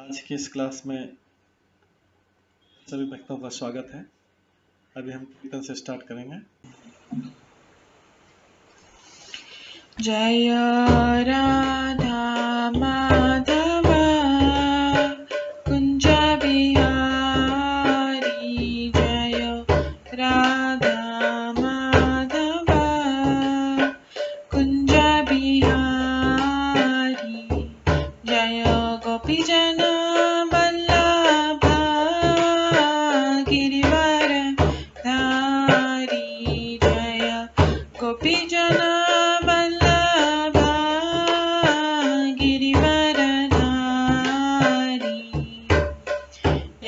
आज की इस क्लास में सभी भक्तों का स्वागत है। अभी हम कीर्तन से स्टार्ट करेंगे। जय राधा माधव कुंज बिहारी, जय राधा माधव कुंज बिहारी, जय गोपीजन वल्लभ गिरिवर धारी, जय गोपीजन वल्लभ गिरिवर धारी,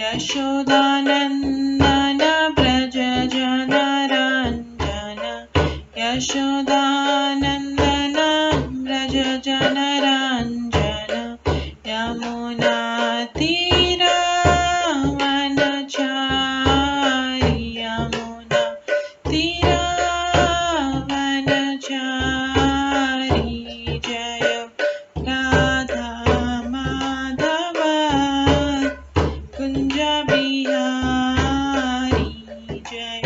यशोदानंदन व्रज जनरंजन, यशोदानंदन व्रज जनरंजन, यमुना तीरावनचारी, यमुना तीरावनचारी, जय राधा माधव कुंज बिहारी, जय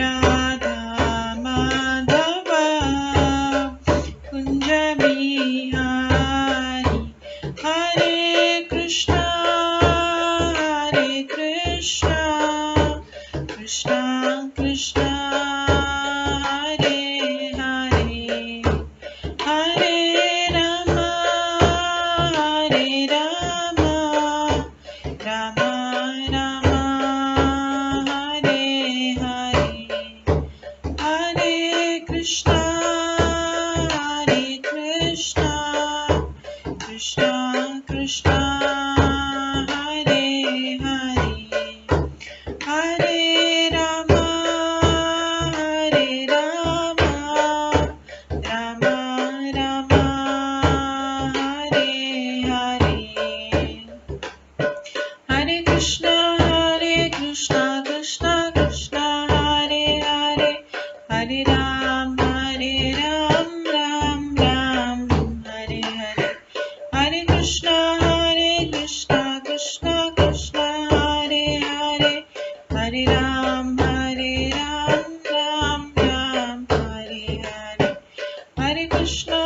राधा माधव कुंज बिहारी, हरे कृष्णा कृष्णा कृष्णा हरे हरे, हरे राम राम राम हरे हरे, हरे कृष्णा कृष्णा कृष्णा हरे हरे, हरे राम राम राम हरे हरे, हरे कृष्णा कृष्णा कृष्णा हरे हरे, हरे राम राम राम हरे हरे, हरे कृष्णा कृष्णा कृष्णा हरे हरे, हरे राम राम राम हरे हरे, हरे कृष्णा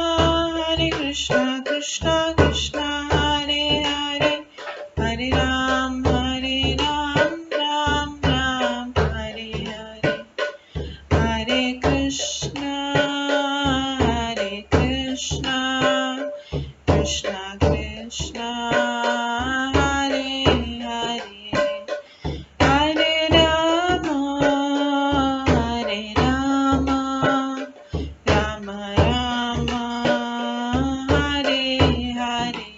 कृष्णा कृष्णा हरे हरे, हरे राम राम राम हरे हरे, हरे कृष्णा कृष्णा कृष्णा हरे हरे, हरे राम राम राम हरे हरे,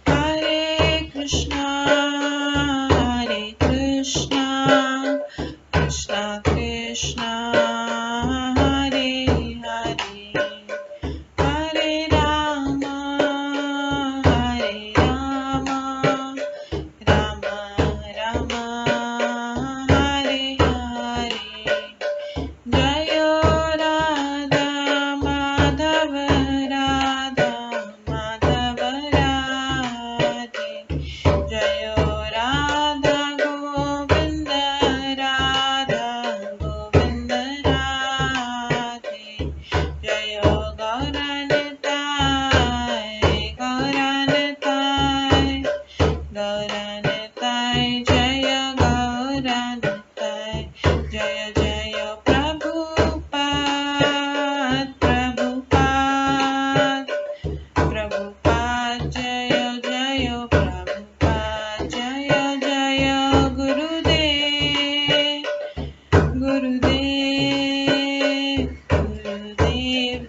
हरे कृष्णा कृष्णा कृष्णा हरे हरे, हरे राम राम राम हरे हरे, जय राधा माधव राधे, जय राधा गोविंद राधे, जय गौरनताय जय गौरनताय, जय जय प्रभुपाद जय जय प्रभुपाद, जय जय गुरुदेव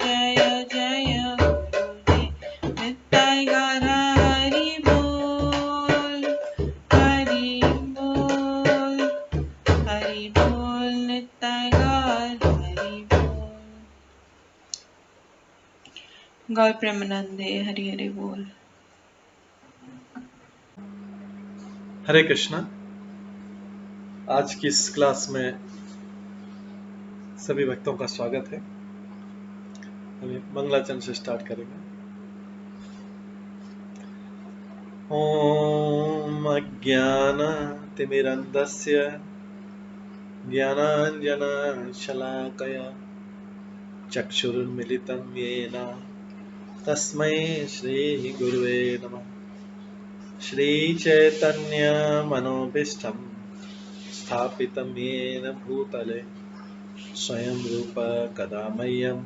जय जय गुरुदेव, नित्य गौर हरि बोल नित्य गौर हरि बोल, गौर प्रेमानंदे हरि हरि बोल। हरे कृष्णा। आज की इस क्लास में सभी भक्तों का स्वागत है। अभी मंगलाचरण से स्टार्ट करेंगे। ॐ अज्ञानतिमिरन्धस्य ज्ञानाञ्जनशलाकया चक्षुरुन्मिलितं येन तस्मै श्रीगुरुवे नमः। श्रीचैतन्यमनोभीष्टं स्थापितं येन भूतले स्वयं रूप कदा मह्यं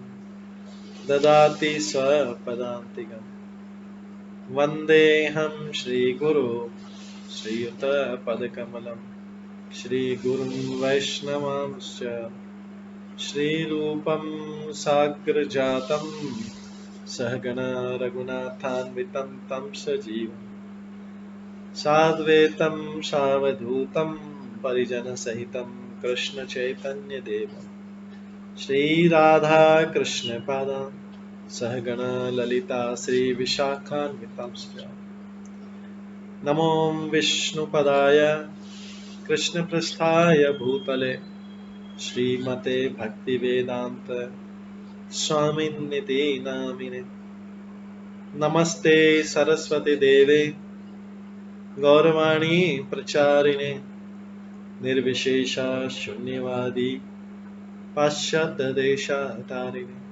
ददाति स्वपदान्तिकम्। वन्देऽहं श्रीगुरो श्रीयुतपदकमलं श्रीगुरुं वैष्णवांश्च श्रीरूपं साग्रजातं सहगण रघुनाथान्वितं तं सजीवं साद्वैतं सावधूतं परिजनसहितं कृष्णचैतन्यदेवं श्रीराधाकृष्णपादान् सहगण ललिता श्रीविशाखान्वितांश्च नमो विष्णुपदाय कृष्णपृष्ठाय भूतले श्रीमते भक्तिवेदान्त स्वामिन्निति नामिने। नमस्ते सरस्वती देवे गौरवाणी प्रचारिणे निर्विशेष शून्यवादी पाश्चात्य देशतारिणे।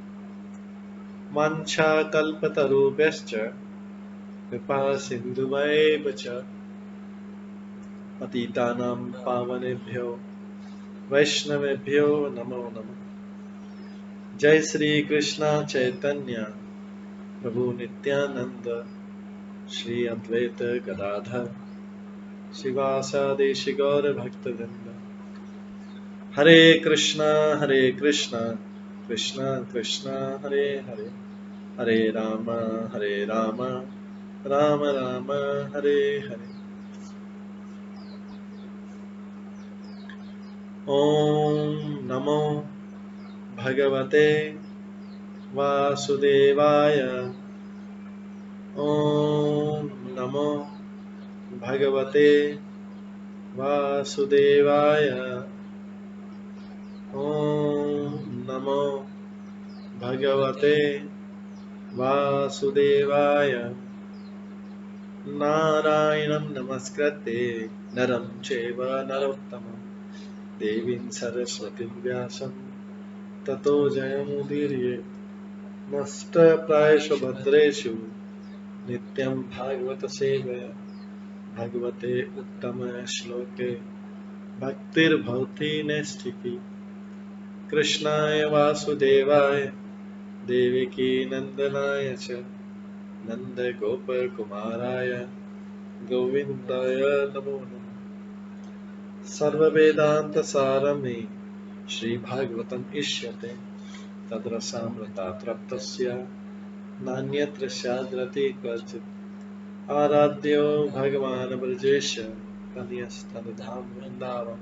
वाञ्छाकल्पतरुभ्यश्च कृपा सिन्धुभ्येव च पतितानां पावनेभ्यो वैष्णवेभ्यो नमो नमः। जय श्री कृष्ण चैतन्य प्रभु नित्यानंद श्री अद्वैत गदाधर शिवासादि गौर भक्तवृंद। हरे कृष्णा कृष्ण कृष्ण हरे हरे, हरे राम राम राम हरे हरे। ओम नमो भगवते वासुदेवाय। ओम नमो भगवते वासुदेवाय। ओम नमो भगवते वासुदेवाय। नारायणं नमस्कृत्य नरं चैव नरोत्तमं देवीं सरस्वतीं व्यासं ततो जयमुदीरये। नष्टप्रायेषु भद्रेषु नित्यं भागवत सेवया भगवते उत्तम श्लोके भक्तिर्भवति नैष्ठिकी। कृष्णाय वासुदेवाय देवकी नंदनाय च नन्दगोपकुमाराय गोविन्दाय नमो नमः। सर्ववेदान्तसारमे श्रीभागवतम् इष्यते तद्रसामृतात् नान्यत्र स्याद्रति क्वचित्। आराध्यो भगवान् ब्रजेश तनयस्तनधाम वृन्दावन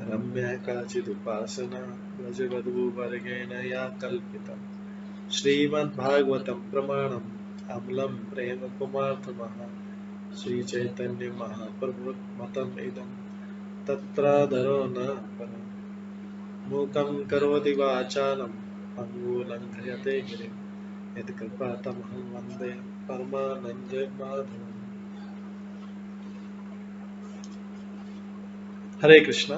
रम्या काचिदुपासना व्रजवधूवर्गेण या कल्पिता। श्रीमद्भागवतं प्रमाणम् अमलं प्रेम कुमार्थमः श्रीचैतन्य महाप्रभुमतम् इदं तत्रादरो न परम्। मूकं करोति वाचालं पङ्गुलङ्घयते गिरिं यत्कृपातमहं वन्दे परमानन्दमाधवम्। हरे कृष्णा।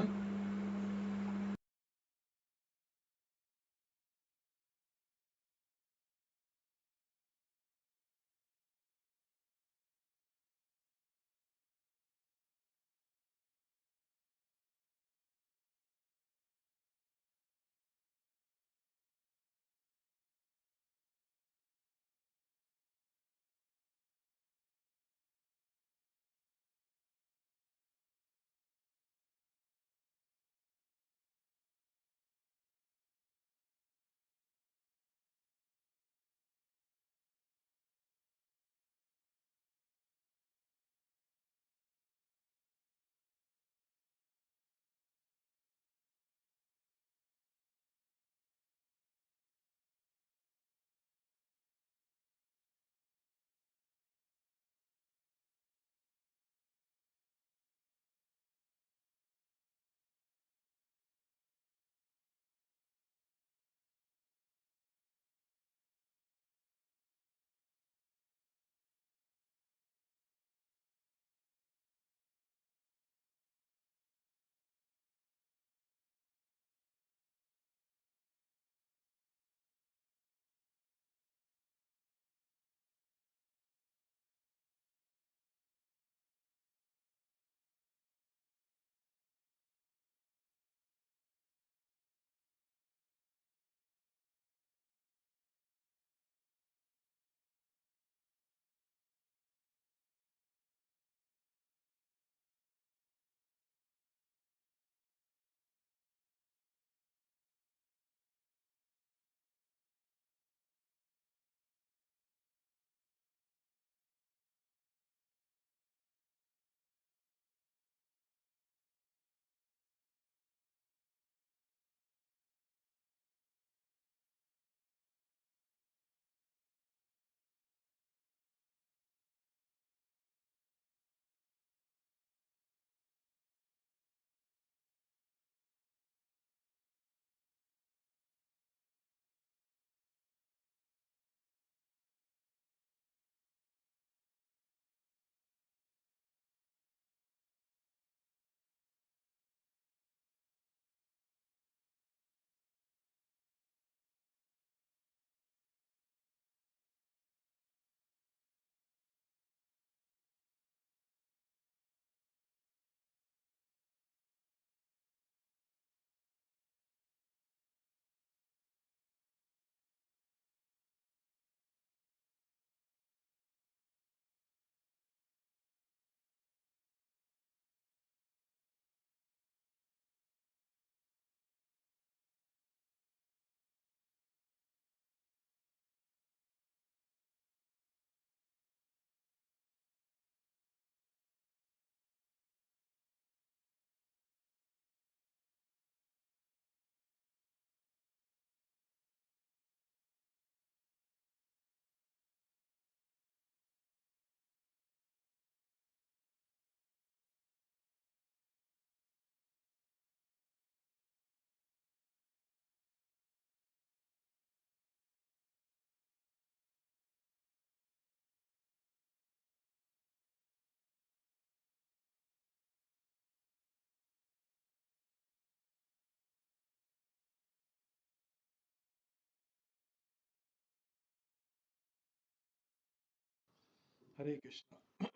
हरे कृष्णा।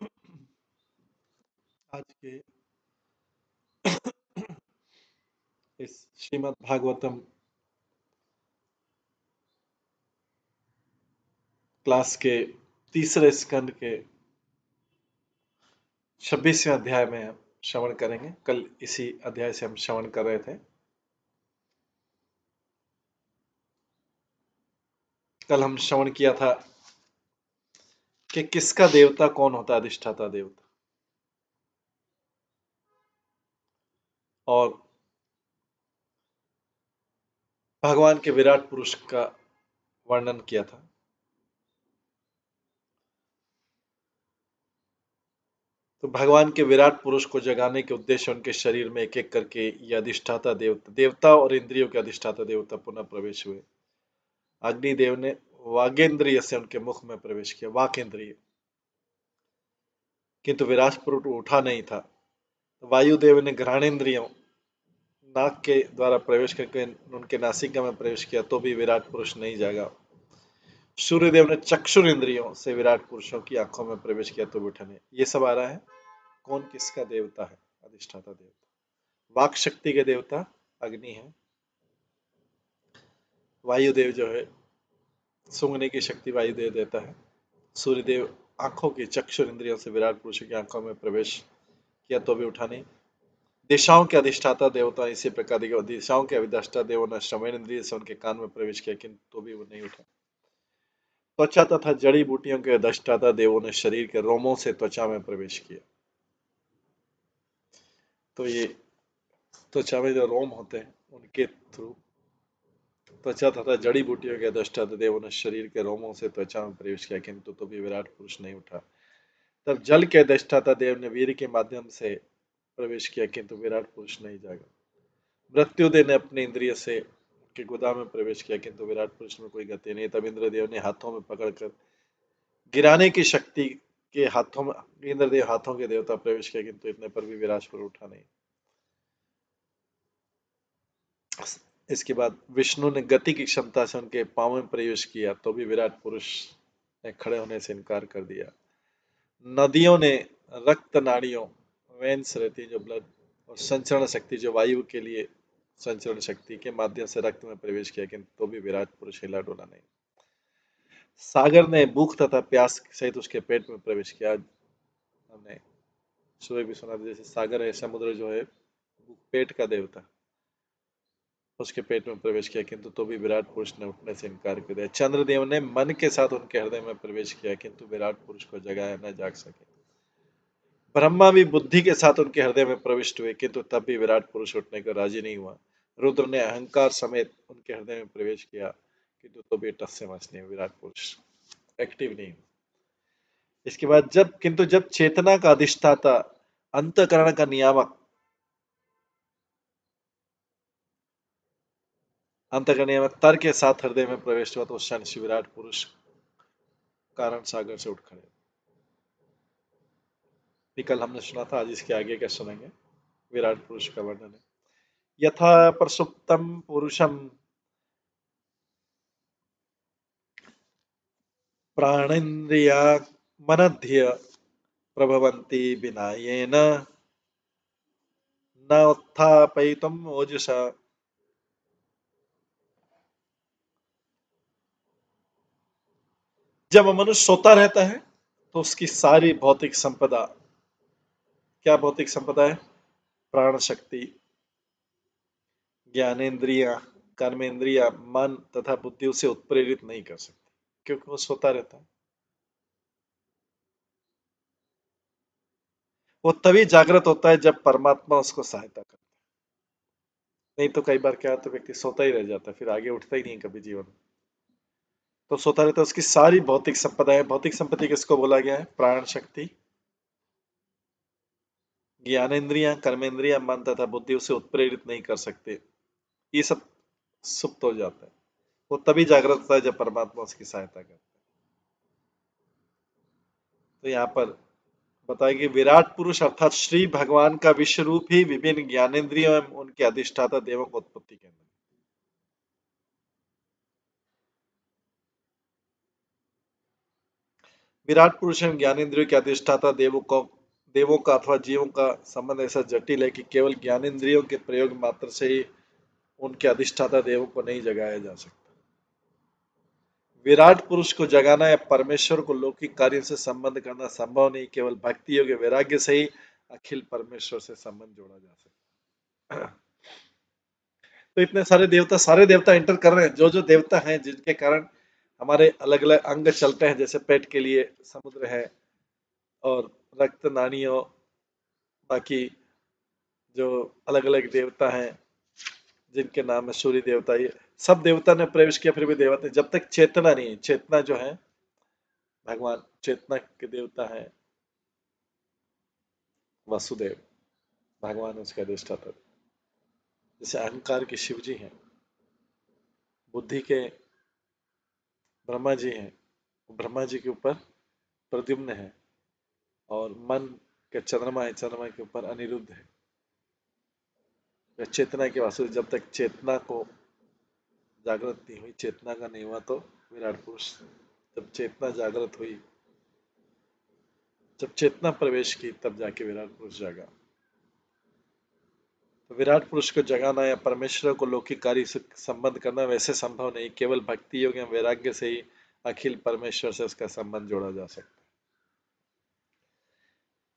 आज के इस श्रीमद् भागवतम क्लास के तीसरे स्कंद के 26वें अध्याय में हम श्रवण करेंगे। कल इसी अध्याय से हम श्रवण कर रहे थे। कल हम श्रवण किया था कि किसका देवता कौन होता है, अधिष्ठाता देवता, और भगवान के विराट पुरुष का वर्णन किया था। तो भगवान के विराट पुरुष को जगाने के उद्देश्य उनके शरीर में एक एक करके ये अधिष्ठाता देवता और इंद्रियों के अधिष्ठाता देवता पुनः प्रवेश हुए। अग्निदेव ने वागेंद्रिय से उनके मुख में प्रवेश किया, वाक इंद्रिय, किंतु विराट पुरुष उठा नहीं था। वायुदेव ने घ्राणेन्द्रियों नाक के द्वारा प्रवेश करके उनके नासिका में प्रवेश किया, तो भी विराट पुरुष नहीं जागा। सूर्यदेव ने चक्षुर इंद्रियों से विराट पुरुषों की आंखों में प्रवेश किया, तो भी उठा नहीं। ये सब आ रहा है कौन किसका देवता है, अधिष्ठाता देवता। वाक शक्ति के देवता अग्नि है। वायुदेव जो है सूंघने की शक्ति वायुदेव देता है। सूर्यदेव आंखों की चक्षुर इंद्रियों से विराट पुरुष की आंखों में प्रवेश किया, तो भी उठा नहीं। दिशाओं के अधिष्ठाता देवता इसी प्रकार दिशाओं के अधिष्ठाता देवों ने श्रवण इंद्रिय से उनके कान में प्रवेश किया, किंतु तो भी वो नहीं उठा। त्वचा तथा जड़ी बूटियों के अधिष्ठाता देवों ने शरीर के रोमों से त्वचा में प्रवेश किया। तो ये त्वचा में जो रोम होते हैं उनके थ्रू त्वचा तथा जड़ी बूटियों के अधिष्ठाता देवों ने शरीर के रोमों से त्वचा में प्रवेश किया, किंतु तो भी विराट पुरुष नहीं उठा। तब जल के अधिष्ठाता देव ने वीर के माध्यम से प्रवेश किया, किंतु विराट पुरुष नहीं जागा। मृत्युदेव ने अपने इंद्रिय से के गोदाम में प्रवेश किया, किंतु विराट पुरुष में कोई गति नहीं। तब इंद्रदेव ने हाथों में पकड़कर गिराने की शक्ति के हाथों में इंद्रदेव हाथों के देवता प्रवेश किया, किंतु इतने पर भी विराट पुरुष उठा नहीं। इसके बाद विष्णु ने गति की क्षमता से उनके पांव में प्रवेश किया, तो भी विराट पुरुष ने खड़े होने से इनकार कर दिया। नदियों ने रक्त नाड़ियों वेन्स रहती जो ब्लड और संचरण शक्ति जो वायु के लिए संचरण शक्ति के माध्यम से रक्त में प्रवेश किया, किंतु तो भी विराट पुरुष हिला डोला नहीं। सागर ने भूख तथा प्यास सहित उसके पेट में प्रवेश किया। हमने सुबह भी सुना, जैसे सागर है, समुद्र जो है पेट का देवता, उसके पेट में प्रवेश किया, किंतु तो भी विराट पुरुष ने उठने से इनकार कर दिया। चंद्रदेव ने मन के साथ उनके हृदय में प्रवेश किया, किंतु विराट पुरुष को जगाया न जाग सके। ब्रह्मा भी बुद्धि के साथ उनके हृदय में प्रविष्ट हुए, किंतु तब भी विराट पुरुष उठने को राजी नहीं हुआ। रुद्र ने अहंकार समेत उनके हृदय में प्रवेश किया, किंतु तो भी टस से मस नहीं, विराट पुरुष एक्टिव नहीं। इसके बाद जब चेतना का अधिष्ठाता अंतःकरण का नियामक तर्क के साथ हृदय में प्रवेश हुआ, तो उस क्षण विराट पुरुष कारण सागर से उठ खड़े। कल हमने सुना था, आज इसके आगे क्या सुनेंगे। विराट पुरुष का वर्णन है। यथा प्रसुप्तम पुरुषम प्राणेन्द्रिया मनध्य प्रभवन्ति विनायेन न उत्थापयितुम् ओजसा। जब मनुष्य सोता रहता है तो उसकी सारी भौतिक संपदा, क्या भौतिक संपदा है, प्राण शक्ति, ज्ञानेन्द्रिया, कर्मेंद्रिया, मन तथा बुद्धि उसे उत्प्रेरित नहीं कर सकती, क्योंकि वो सोता रहता है। वो तभी जागृत होता है जब परमात्मा उसको सहायता करता है। नहीं तो कई बार क्या होता है, व्यक्ति सोता ही रह जाता है, फिर आगे उठता ही नहीं कभी जीवन में। तो सोता रहता है, उसकी सारी भौतिक संपदा है। भौतिक संपत्ति किसको बोला गया है, प्राण शक्ति, ज्ञानेन्द्रिया, कर्मेंद्रिया, मन तथा बुद्धि उसे उत्प्रेरित नहीं कर सकते। ये सब सुप्त हो जाता है। वो तभी जागृत होता है जब परमात्मा उसकी सहायता करता है। तो यहाँ पर बताया कि विराट पुरुष अर्थात श्री भगवान का विश्व रूप ही विभिन्न ज्ञानेन्द्रियों एवं उनके अधिष्ठाता देवों को उत्पत्ति केंद्र। विराट पुरुष एवं ज्ञानेंद्रियों के अधिष्ठाता देवों का अथवा जीवों का संबंध ऐसा जटिल है कि केवल ज्ञानेंद्रियों के प्रयोग मात्र से ही उनके अधिष्ठाता देवों को नहीं जगाया जा सकता। विराट पुरुष को जगाना या परमेश्वर को लौकिक कार्य से संबंध करना संभव नहीं, केवल भक्ति योग वैराग्य से ही अखिल परमेश्वर से संबंध जोड़ा जा सकता। तो इतने सारे देवता एंटर कर रहे हैं, जो जो देवता हैं जिनके कारण हमारे अलग अलग अंग चलते हैं, जैसे पेट के लिए समुद्र है और रक्त नाड़ियों, बाकी जो अलग अलग देवता हैं जिनके नाम है सूर्य देवता, ये सब देवता ने प्रवेश किया, फिर भी देवता जब तक चेतना नहीं, चेतना जो है भगवान चेतना के देवता है वासुदेव, भगवान उसका अधिष्ठाता। जैसे अहंकार के शिव जी हैं, बुद्धि के ब्रह्मा जी हैं, ब्रह्मा जी के ऊपर प्रद्युम्न है, और मन के चंद्रमा है, चंद्रमा के ऊपर अनिरुद्ध है। चेतना के वासुदेव, जब तक चेतना को जागृत नहीं हुई, चेतना का नहीं हुआ तो विराट पुरुष, जब चेतना जागृत हुई, जब चेतना प्रवेश की, तब जाके विराट पुरुष जागा। तो विराट पुरुष को जगाना या परमेश्वर को लौकिक कार्य से संबंध करना वैसे संभव नहीं, केवल भक्ति योग या वैराग्य से ही अखिल परमेश्वर से उसका संबंध जोड़ा जा सकता है।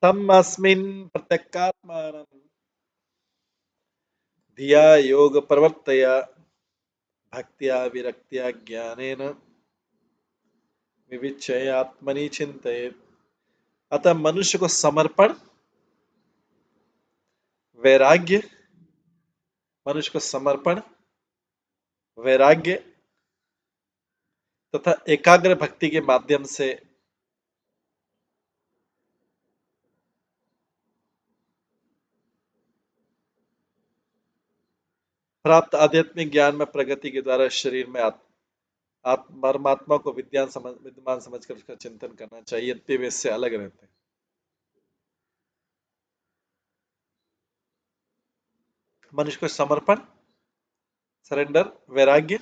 तम अस्मिन् प्रत्यगात्मानं धिया योग प्रवर्तया भक्त्या विरक्त्या ज्ञानेन विविच्य आत्मनि चिंतयेत्। अतः मनुष्य को समर्पण, वैराग्य, मनुष्य को समर्पण, वैराग्य तथा एकाग्र भक्ति के माध्यम से प्राप्त आध्यात्मिक ज्ञान में प्रगति के द्वारा शरीर में परमात्मा को विद्यमान समझकर उसका चिंतन करना चाहिए, यद्यपि वे इससे अलग रहते हैं। मनुष्य को समर्पण, सरेंडर, वैराग्य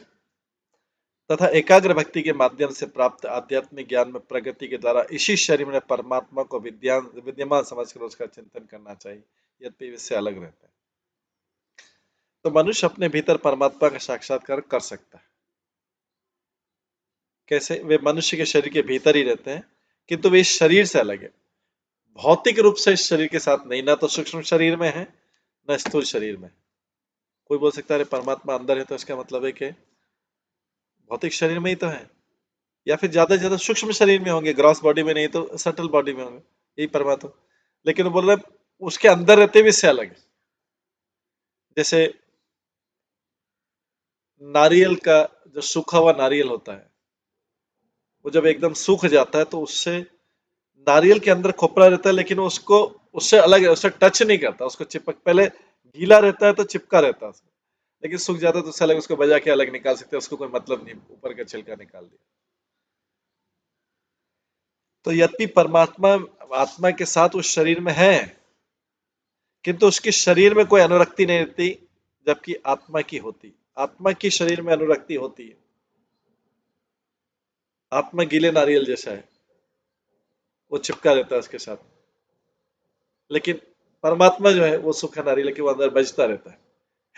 तथा एकाग्र भक्ति के माध्यम से प्राप्त आध्यात्मिक ज्ञान में प्रगति के द्वारा इसी शरीर में परमात्मा को विद्यमान समझकर उसका चिंतन करना चाहिए, यद्यपि इससे अलग रहते हैं। तो मनुष्य अपने भीतर परमात्मा का साक्षात्कार कर सकता है। कैसे? वे मनुष्य के शरीर के भीतर ही रहते हैं, किंतु वे इस शरीर से अलग है, भौतिक रूप से इस शरीर के साथ नहीं, ना तो सूक्ष्म शरीर में है न स्थूल शरीर में। कोई बोल सकता है परमात्मा अंदर है, तो इसका मतलब है कि भौतिक शरीर में ही तो है, या फिर ज्यादा से ज्यादा सूक्ष्म शरीर में होंगे, ग्रॉस बॉडी में नहीं तो सटल बॉडी में होंगे, यही परमात्मा। लेकिन वो बोल रहे उसके अंदर रहते भी इससे अलग है। जैसे नारियल का जो सूखा हुआ नारियल होता है, वो जब एकदम सूख जाता है तो उससे नारियल के अंदर खोपड़ा रहता है, लेकिन उसको उससे अलग है, उससे टच नहीं करता, उसको चिपक, पहले गीला रहता है तो चिपका रहता है उसमें, लेकिन सूख जाता है तो उससे अलग, उसको बजा के अलग निकाल सकते हैं, उसको कोई मतलब नहीं, ऊपर का छिलका निकाल दिया। तो यद्यपि परमात्मा आत्मा के साथ उस शरीर में है, किंतु उसके शरीर में कोई अनुरक्ति नहीं रहती, जबकि आत्मा की होती, आत्मा की शरीर में अनुरक्ति होती है। आत्मा गीले नारियल जैसा है, वो चिपका रहता है उसके साथ, लेकिन परमात्मा जो है वो सूखा नारियल है कि वो अंदर बजता रहता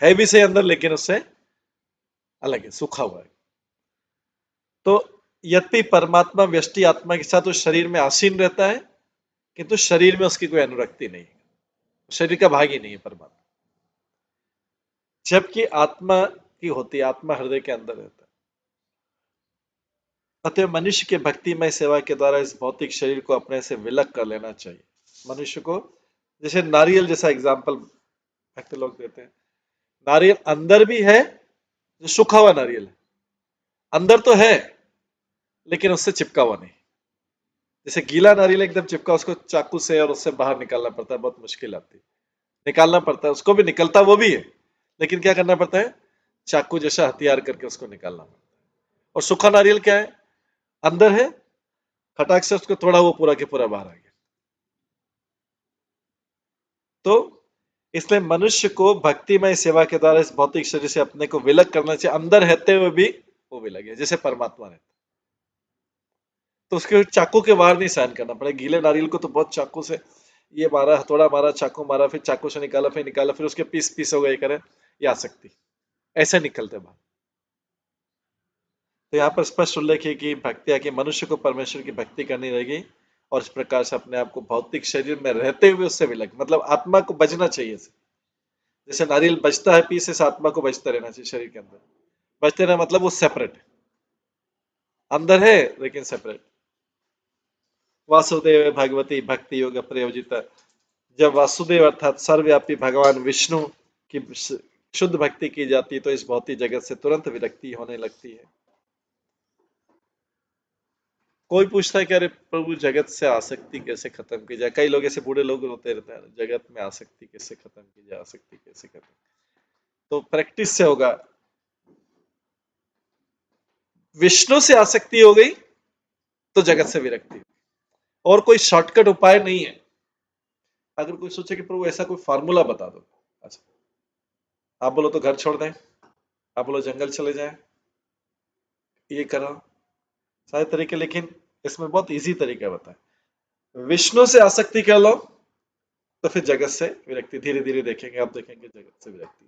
है भी सही अंदर, लेकिन उससे अलग है, सूखा हुआ है। तो यद्यपि परमात्मा व्यष्टि आत्मा के साथ उस शरीर में आसीन रहता है, किंतु शरीर में उसकी कोई अनुरक्ति नहीं है, शरीर का भाग ही नहीं है परमात्मा, जबकि आत्मा की होती है, आत्मा हृदय के अंदर रहता है। अतः मनुष्य के भक्तिमय सेवा के द्वारा इस भौतिक शरीर को अपने से विलग कर लेना चाहिए। मनुष्य को, जैसे नारियल जैसा एग्जाम्पल भक्त लोग देते हैं, नारियल अंदर भी है, जो सूखा हुआ नारियल है, अंदर तो है लेकिन उससे चिपका हुआ नहीं। जैसे गीला नारियल एकदम चिपका, उसको चाकू से और उससे बाहर निकालना पड़ता है, बहुत मुश्किल आती है, निकालना पड़ता है, उसको भी निकलता वो भी है, लेकिन क्या करना पड़ता है, चाकू जैसा हथियार करके उसको निकालना पड़ता है। और सूखा नारियल क्या है, अंदर है, खटाक से उसको तोड़ा, वो पूरा के पूरा बाहर आ गया। तो इसलिए मनुष्य को भक्तिमय सेवा के द्वारा इस भौतिक शरीर से अपने को विलग करना चाहिए, अंदर रहते हुए भी वो विलग है, जैसे परमात्मा रहता है। तो उसके चाकू के वार नहीं सहन करना पड़े। गीले नारियल को तो बहुत चाकू से ये मारा, हथौड़ा मारा, चाकू मारा, फिर चाकू से निकाला, फिर उसके पीस पीस हो गए करे, ये आसक्ति ऐसे निकलते बाहर। तो यहाँ पर स्पष्ट उल्लेख है कि भक्ति है कि मनुष्य को परमेश्वर की भक्ति करनी रहेगी और इस प्रकार से अपने आप को भौतिक शरीर में रहते हुए उससे विलग, मतलब आत्मा को बचना चाहिए। जैसे नारियल बचता है पीस से, आत्मा को बचता रहना चाहिए शरीर के अंदर। बचते रहना मतलब वो सेपरेट है, अंदर है लेकिन सेपरेट। वासुदेव भगवती भक्ति योग प्रयोजिता। जब वासुदेव अर्थात सर्वव्यापी भगवान विष्णु की शुद्ध भक्ति की जाती है तो इस भौतिक जगत से तुरंत विरक्ति होने लगती है। कोई पूछता है कि अरे प्रभु जगत से आसक्ति कैसे खत्म की जाए? कई लोग ऐसे बूढ़े लोग रोते रहते हैं, जगत में आसक्ति कैसे खत्म की जाए, आसक्ति कैसे खत्म? तो प्रैक्टिस से होगा। विष्णु से आसक्ति हो गई तो जगत से विरक्ति। और कोई शॉर्टकट उपाय नहीं है। अगर कोई सोचे कि प्रभु ऐसा कोई फार्मूला बता दो, अच्छा आप बोलो तो घर छोड़ दें, आप बोलो जंगल चले जाएं, ये करो, सारे तरीके, लेकिन इसमें बहुत इजी तरीका बताए। विष्णु से आसक्ति कर लो तो फिर जगत से विरक्ति। धीरे धीरे देखेंगे, आप देखेंगे जगत से विरक्ति।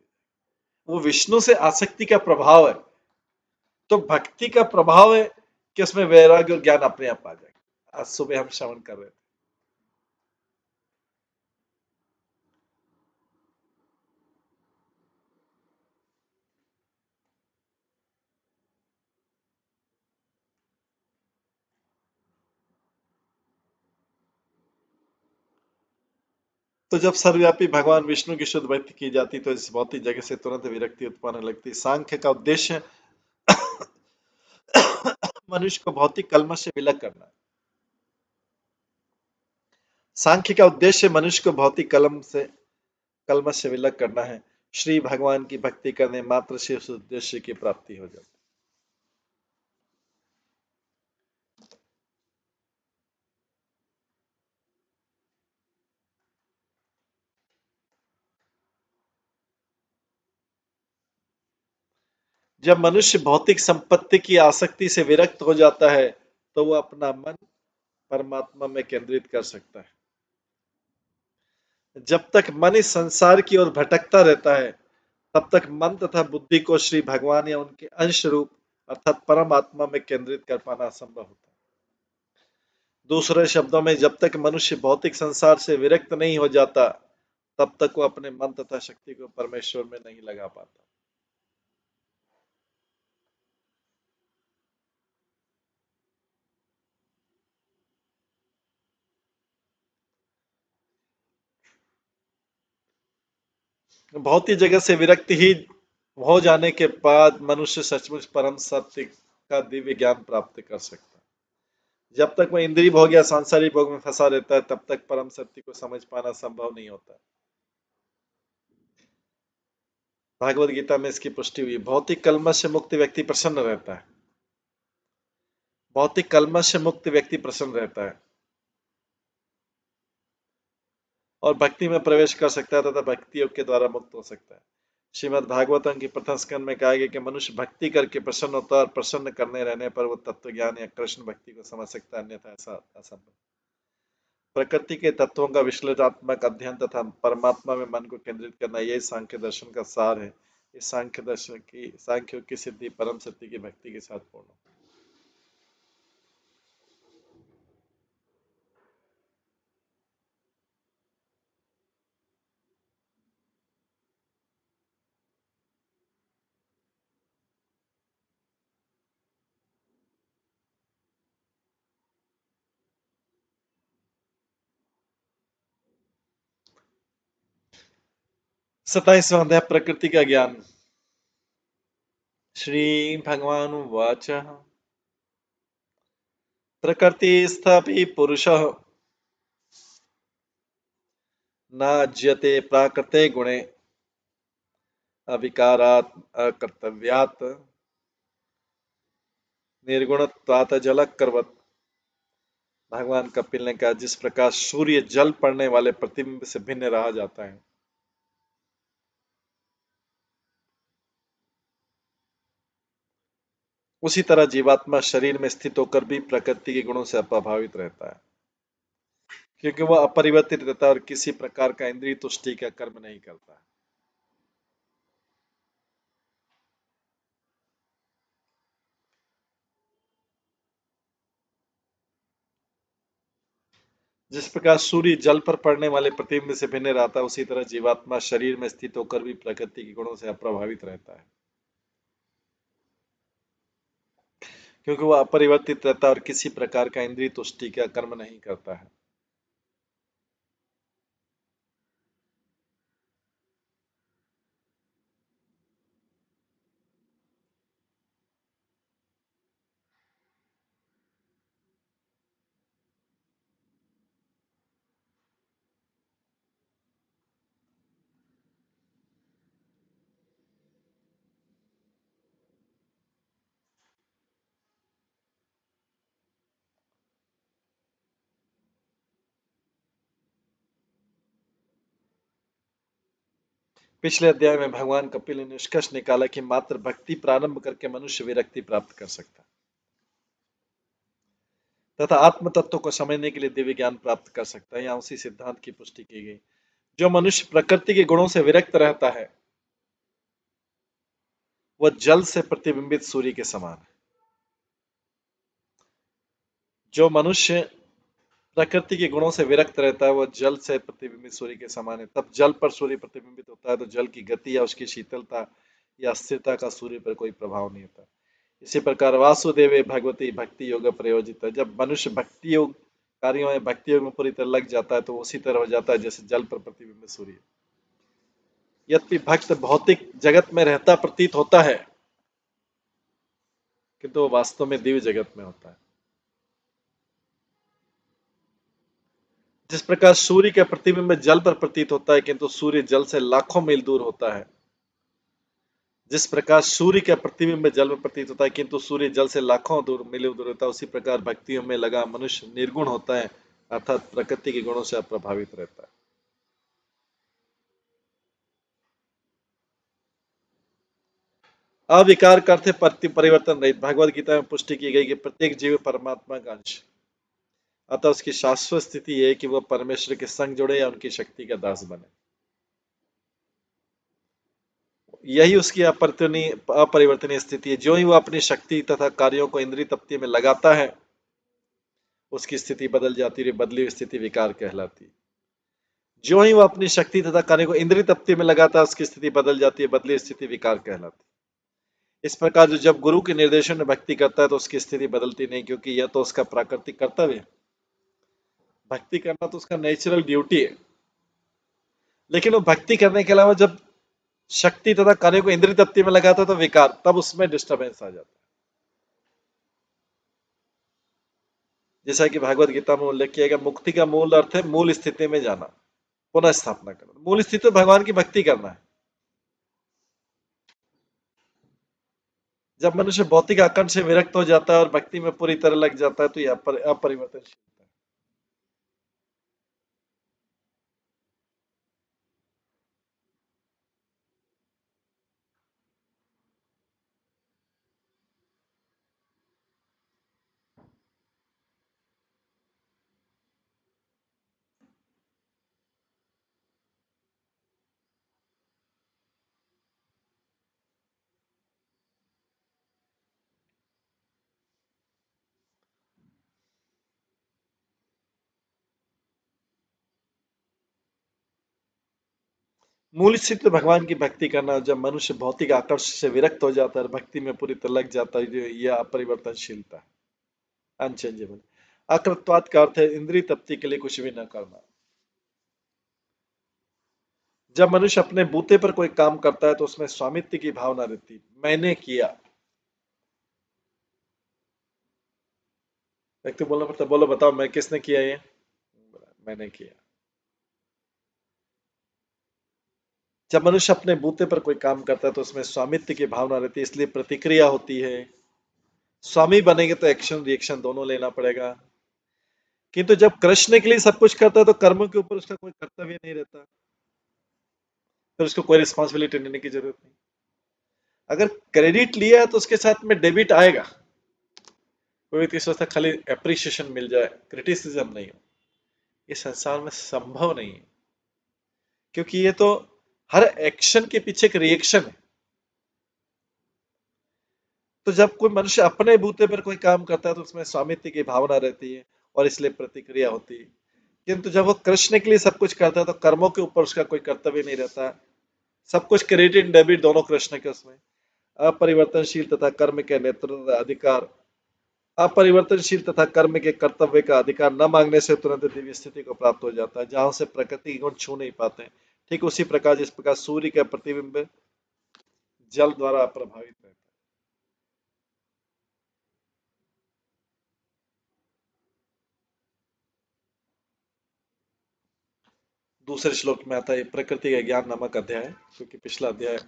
वो विष्णु से आसक्ति का प्रभाव है। तो भक्ति का प्रभाव है कि उसमें वैराग्य और ज्ञान अपने आप आ जाएगा। आज सुबह हम श्रवण कर रहे थे। तो जब सर्वव्यापी भगवान विष्णु की शुद्ध भक्ति की जाती तो इस भौतिक जगत से तुरंत विरक्ति उत्पन्न होने लगती। सांख्य का उद्देश्य मनुष्य को भौतिक कलमश से विलग करना है। सांख्य का उद्देश्य मनुष्य को भौतिक कलमश से विलग करना है। श्री भगवान की भक्ति करने मात्र से उस उद्देश्य की प्राप्ति हो जाती। जब मनुष्य भौतिक संपत्ति की आसक्ति से विरक्त हो जाता है तो वह अपना मन परमात्मा में केंद्रित कर सकता है। जब तक मन इस संसार की ओर भटकता रहता है तब तक मन तथा बुद्धि को श्री भगवान या उनके अंश रूप अर्थात परम आत्मा में केंद्रित कर पाना असंभव होता है। दूसरे शब्दों में, जब तक मनुष्य भौतिक संसार से विरक्त नहीं हो जाता तब तक वो अपने मन तथा शक्ति को परमेश्वर में नहीं लगा पाता। भौतिक जगत से विरक्ति ही हो जाने के बाद मनुष्य सचमुच परम सत्य का दिव्य ज्ञान प्राप्त कर सकता है। जब तक वह इंद्रिय भोग या सांसारिक भोग में फंसा रहता है तब तक परम सत्य को समझ पाना संभव नहीं होता। भागवत गीता में इसकी पुष्टि हुई। भौतिक कलमश से मुक्त व्यक्ति प्रसन्न रहता है। भौतिक कलमश से मुक्त व्यक्ति प्रसन्न रहता है और भक्ति में प्रवेश कर सकता है तथा भक्ति योग के द्वारा मुक्त हो सकता है। श्रीमद् भागवतम की प्रथम स्कंद में कहा गया कि मनुष्य भक्ति करके प्रसन्न होता है और प्रसन्न करने रहने पर वो तत्व ज्ञान या कृष्ण भक्ति को समझ सकता है, अन्यथा ऐसा असंभव। प्रकृति के तत्वों का विश्लेषणात्मक अध्ययन तथा परमात्मा में मन को केंद्रित करना, यही सांख्य दर्शन का सार है। इस सांख्य दर्शन की सांख्यों की सिद्धि परम सत्य की भक्ति के साथ पूर्ण। सताइसवां अध्याय प्रकृति का ज्ञान। श्री भगवान वाच प्रकृति स्थापि पुरुषः न ज्यते प्राकृते गुणे अविकारात् अकर्तव्यात् निर्गुणत्वात् जलकर्वत्। भगवान कपिल ने कहा, जिस प्रकार सूर्य जल पड़ने वाले प्रतिबिंब से भिन्न रहा जाता है, उसी तरह जीवात्मा शरीर में स्थित होकर भी प्रकृति के गुणों से अप्रभावित रहता है, क्योंकि वह अपरिवर्तित रहता है और किसी प्रकार का इंद्रिय तुष्टि का कर्म नहीं करता। जिस प्रकार सूर्य जल पर पड़ने वाले प्रतिबिंब से भिन्न रहता है, उसी तरह जीवात्मा शरीर में स्थित होकर भी प्रकृति के गुणों से अप्रभावित रहता है, क्योंकि वह अपरिवर्तित रहता है और किसी प्रकार का इंद्रिय तुष्टि का कर्म नहीं करता है। पिछले अध्याय में भगवान कपिल ने निष्कर्ष निकाला कि मात्र भक्ति प्रारंभ करके मनुष्य विरक्ति प्राप्त कर सकता है तथा आत्म तत्व को समझने के लिए दिव्य ज्ञान प्राप्त कर सकता है। यहाँ उसी सिद्धांत की पुष्टि की गई, जो मनुष्य प्रकृति के गुणों से विरक्त रहता है वह जल से प्रतिबिंबित सूर्य के समान है। जो मनुष्य प्रकृति के गुणों से विरक्त रहता है वह जल से प्रतिबिंबित सूर्य के समान है। तब जल पर सूर्य प्रतिबिंबित होता है तो जल की गति या उसकी शीतलता या स्थिरता का सूर्य पर कोई प्रभाव नहीं होता। इसी प्रकार वासुदेव भगवती भक्ति योग प्रयोजित है। जब मनुष्य भक्ति योग कार्यों में भक्ति योग में पूरी तरह लग जाता है तो उसी तरह हो जाता है जैसे जल पर प्रतिबिंबित सूर्य। यद्यपि भक्त भौतिक जगत में रहता प्रतीत होता है, किंतु वो वास्तव में दिव्य जगत में होता है। जिस प्रकार सूर्य का प्रतिबिंब जल पर प्रतीत होता है किंतु सूर्य जल से लाखों मील दूर होता है, जिस प्रकार सूर्य का प्रतिबिंब जल में प्रतीत होता है किंतु सूर्य जल से लाखों मील दूर होता है, उसी प्रकार भक्तियों में लगा मनुष्य निर्गुण होता है, अर्थात प्रकृति के गुणों से अप्रभावित रहता है। अविकार का अर्थ है परिवर्तन रहित। भगवद गीता में पुष्टि की गई कि प्रत्येक जीव परमात्मा का अंश, अतः उसकी शाश्वत स्थिति है कि वह परमेश्वर के संग जुड़े या उनकी शक्ति का दास बने। यही उसकी अपरिवर्तनीय स्थिति है। जो ही वह अपनी शक्ति तथा कार्यों को इंद्रिय तृप्ति में लगाता है उसकी स्थिति बदल जाती है, बदली हुई स्थिति विकार कहलाती है। जो ही वह अपनी शक्ति तथा कार्य को इंद्रिय तृप्ति में लगाता है उसकी स्थिति बदल जाती है, बदली स्थिति विकार कहलाती है। इस प्रकार जो जब गुरु के निर्देशन में भक्ति करता है तो उसकी स्थिति बदलती नहीं, क्योंकि यह तो उसका प्राकृतिक कर्तव्य है। भक्ति करना तो उसका नेचुरल ड्यूटी है। लेकिन वो भक्ति करने के अलावा जब शक्ति तथा कार्य को इंद्रिय तृप्ति में लगाता है तो विकार, तब उसमें डिस्टर्बेंस आ जाता है। जैसा कि भागवत गीता में उल्लेख किया गया, मुक्ति का मूल अर्थ है मूल स्थिति में जाना, पुनः स्थापना करना। मूल स्थिति तो भगवान की भक्ति करना है। जब मनुष्य भौतिक आकर्षण से विरक्त हो जाता है और भक्ति में पूरी तरह लग जाता है तो यह अपरिवर्तनशील है। मूल स्थिति तो भगवान की भक्ति करना। जब मनुष्य भौतिक आकर्षण से विरक्त हो जाता है और भक्ति में पूरी तरह लग जाता है, यह अपरिवर्तनशीलता है, अनचेंजेबल। अकृतवाद का अर्थ है इंद्रिय तृप्ति के लिए कुछ भी न करना। जब मनुष्य अपने बूते पर कोई काम करता है तो उसमें स्वामित्व की भावना रहती, मैंने किया। व्यक्ति बोलना पड़ता, बोलो बताओ मैं किसने किया ये, मैंने किया। जब मनुष्य अपने बूते पर कोई काम करता है तो उसमें स्वामित्व की भावना रहती है, इसलिए प्रतिक्रिया होती है। स्वामी बनेंगे तो एक्शन रिएक्शन दोनों लेना पड़ेगा। किंतु जब कृष्ण के लिए सब कुछ करता है तो कर्मों के ऊपर उसका कोई कर्तव्य नहीं रहता, फिर उसको कोई रिस्पॉन्सिबिलिटी लेने की जरूरत नहीं। अगर क्रेडिट लिया है तो उसके साथ में डेबिट आएगा। कोई व्यक्ति सोचता है खाली एप्रिसिएशन मिल जाए, क्रिटिसिज्म नहीं हो, ये संसार में संभव नहीं है, क्योंकि ये तो हर एक्शन के पीछे एक रिएक्शन है। तो जब कोई मनुष्य अपने बूते पर कोई काम करता है तो उसमें स्वामित्व की भावना रहती है और इसलिए प्रतिक्रिया होती है। किंतु जब वो कृष्ण के लिए सब कुछ करता है तो कर्मों के ऊपर उसका कोई कर्तव्य नहीं रहता। सब कुछ क्रेडिट एंड डेबिट दोनों कृष्ण के उसमें। अपरिवर्तनशील तथा कर्म के नेतृत्व अधिकार, अपरिवर्तनशील तथा कर्म के कर्तव्य का अधिकार न मांगने से तुरंत दिव्य स्थिति को प्राप्त हो जाता है, जहां से प्रकृति के गुण छू नहीं पाते हैं। ठीक उसी प्रकार जिस प्रकार सूर्य का प्रतिबिंब जल द्वारा प्रभावित रहता है। दूसरे श्लोक में आता है प्रकृति का ज्ञान नामक अध्याय, क्योंकि पिछला अध्याय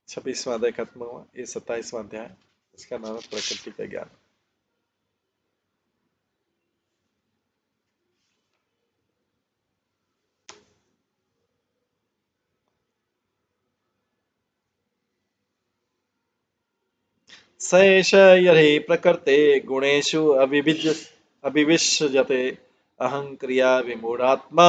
26वां अध्याय खत्म हुआ, ये 27वां अध्याय, इसका नाम है प्रकृति का ज्ञान। स एष यर्हि प्रकृते गुणेषु अभिविश्यते अहं क्रिया विमूढ़ात्मा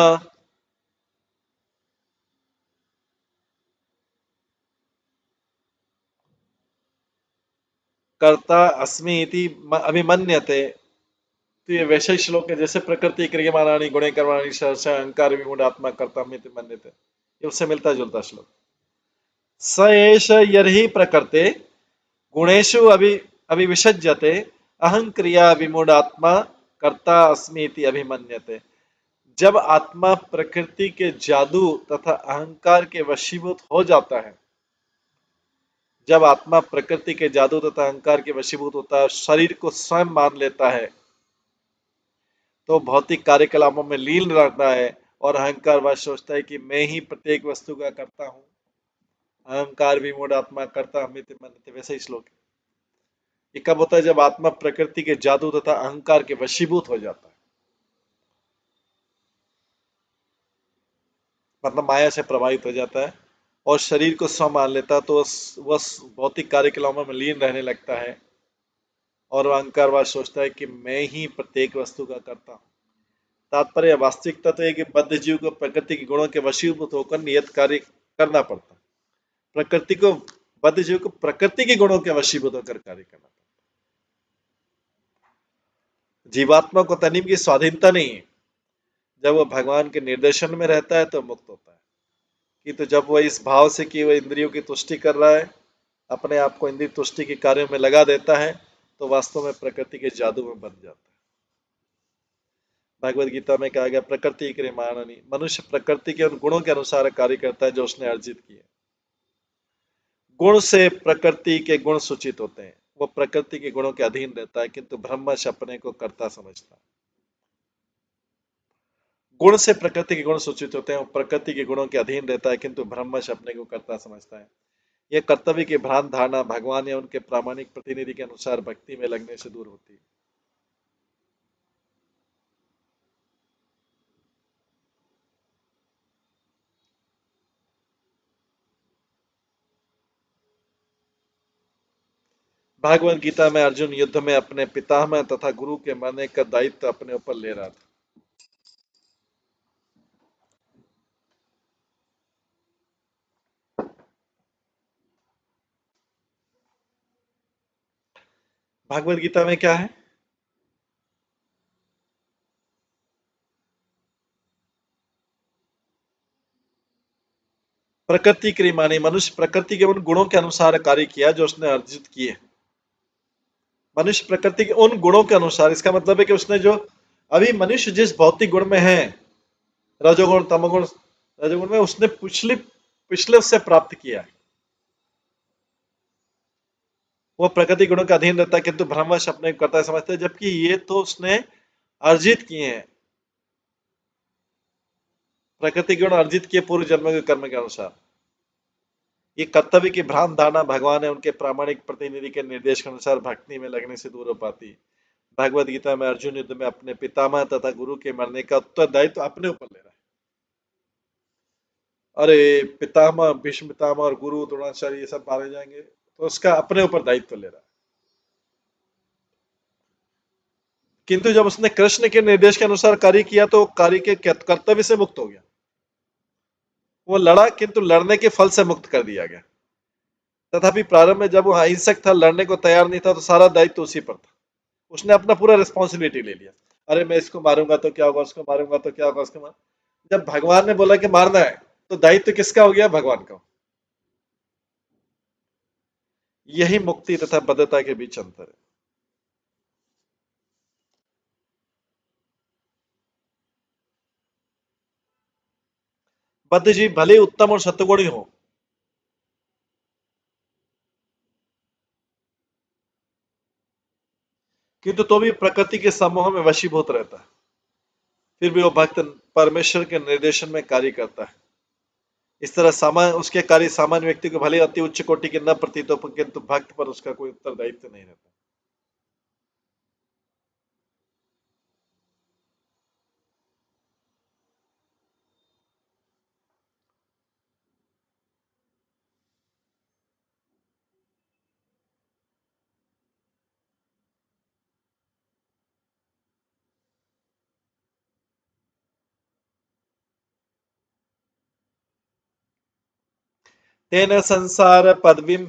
कर्ता अस्मि इति अभिमन्यते। तो ये वैसे ही श्लोक है जैसे प्रकृति क्रियमाणानि गुणे कर्माणि सहसा अहंकार विमूढ़ आत्मा कर्ता मिति मन्यते, ये उससे मिलता जुलता श्लोक। स एष यर्हि प्रकृते गुणेषु अभिविसज्जते अहं क्रिया विमूढ़ आत्मा कर्ता अस्मि इति अभिमन्यते। जब आत्मा प्रकृति के जादू तथा अहंकार के वशीभूत हो जाता है, जब आत्मा प्रकृति के जादू तथा अहंकार के वशीभूत होता है, शरीर को स्वयं मान लेता है, तो भौतिक कार्यकलापों में लीन रहता है और अहंकार वह सोचता है कि मैं ही प्रत्येक वस्तु का करता हूं। अहंकार विमूढ़ आत्मा करता अमित मनते, वैसे ही श्लोक है। ये कब होता है? जब आत्मा प्रकृति के जादू तथा अहंकार के वशीभूत हो जाता है, मतलब माया से प्रभावित हो जाता है और शरीर को स्व मान लेता है, तो वह भौतिक कार्यकलापों में लीन रहने लगता है और वह अहंकार वह सोचता है कि मैं ही प्रत्येक वस्तु का करता हूं। तात्पर्य वास्तविकता तो है कि बद्ध जीव को प्रकृति के गुणों के वशीभूत होकर नियत कार्य करना पड़ता है। प्रकृति को, बद्ध जीव को प्रकृति के गुणों के वशीभूत होकर कार्य करना पड़ता है। जीवात्मा को तनिम की स्वाधीनता नहीं है। जब वह भगवान के निर्देशन में रहता है तो मुक्त होता है, कि तो जब वह इस भाव से कि वह इंद्रियों की तुष्टि कर रहा है, अपने आप को इंद्रिय तुष्टि के कार्यों में लगा देता है, तो वास्तव में प्रकृति के जादू में बन जाता है। भगवत गीता में कहा गया प्रकृति के माननी, मनुष्य प्रकृति के उन गुणों के अनुसार कार्य करता है जो उसने अर्जित किए। गुण से प्रकृति के गुण सूचित होते हैं, वो प्रकृति के गुणों के अधीन रहता है, किंतु ब्रह्मश अपने को कर्ता समझता है। गुण से प्रकृति के गुण सूचित होते हैं, वो प्रकृति के गुणों के अधीन रहता है, किंतु ब्रह्मश अपने को कर्ता समझता है। यह कर्तव्य की भ्रांत धारणा भगवान या उनके प्रामाणिक प्रतिनिधि के अनुसार भक्ति में लगने से दूर होती है। भागवत गीता में अर्जुन युद्ध में अपने पितामह तथा गुरु के मरने का दायित्व अपने ऊपर ले रहा था। भागवत गीता में क्या है? प्रकृति क्रियमाणी, मनुष्य प्रकृति के उन गुणों के अनुसार कार्य किया जो उसने अर्जित किए। मनुष्य प्रकृति के उन गुणों के अनुसार, इसका मतलब है कि उसने जो, अभी मनुष्य जिस भौतिक गुण में है, रजोगुण तमोगुण, रजोगुण में उसने पिछले पिछले उससे प्राप्त किया है, वो प्रकृति गुणों के अधीन रहता है, किंतु ब्रह्मश अपने कर्ता समझते हैं, जबकि ये तो उसने अर्जित किए हैं। प्रकृति गुण अर्जित किए पूर्व जन्म के कर्म के अनुसार। ये कर्तव्य की भ्रांत धारणा भगवान है उनके प्रामाणिक प्रतिनिधि के निर्देश के अनुसार भक्ति में लगने से दूर हो पाती है। भगवत गीता में अर्जुन युद्ध में अपने पितामह तथा गुरु के मरने का उत्तरदायित्व अपने ऊपर ले रहा है। अरे पितामह, भीष्म पितामह और गुरु द्रोणाचार्य ये सब मारे जाएंगे, तो उसका अपने ऊपर दायित्व ले रहा है। किंतु जब उसने कृष्ण के निर्देश के अनुसार कार्य किया तो कार्य के कर्तव्य से मुक्त हो गया। वो लड़ा किंतु लड़ने के फल से मुक्त कर दिया गया। तथापि प्रारंभ में जब वो अहिंसक था, लड़ने को तैयार नहीं था, तो सारा दायित्व उसी पर था। उसने अपना पूरा रिस्पॉन्सिबिलिटी ले लिया। अरे मैं इसको मारूंगा तो क्या होगा, उसको मारूंगा तो क्या होगा, उसको मार। जब भगवान ने बोला कि मारना है तो दायित्व किसका हो गया? भगवान का। यही मुक्ति तथा बद्धता के बीच अंतर है। बद्ध जीव भले उत्तम और सत्वगुणी हो, किंतु तो भी प्रकृति के समूह में वशीभूत रहता है। फिर भी वो भक्त परमेश्वर के निर्देशन में कार्य करता है। इस तरह सामान्य उसके कार्य सामान्य व्यक्ति को भले अति उच्च कोटि के न प्रतीत हो, किंतु भक्त पर उसका कोई उत्तरदायित्व नहीं रहता। तेन संसार पदवीम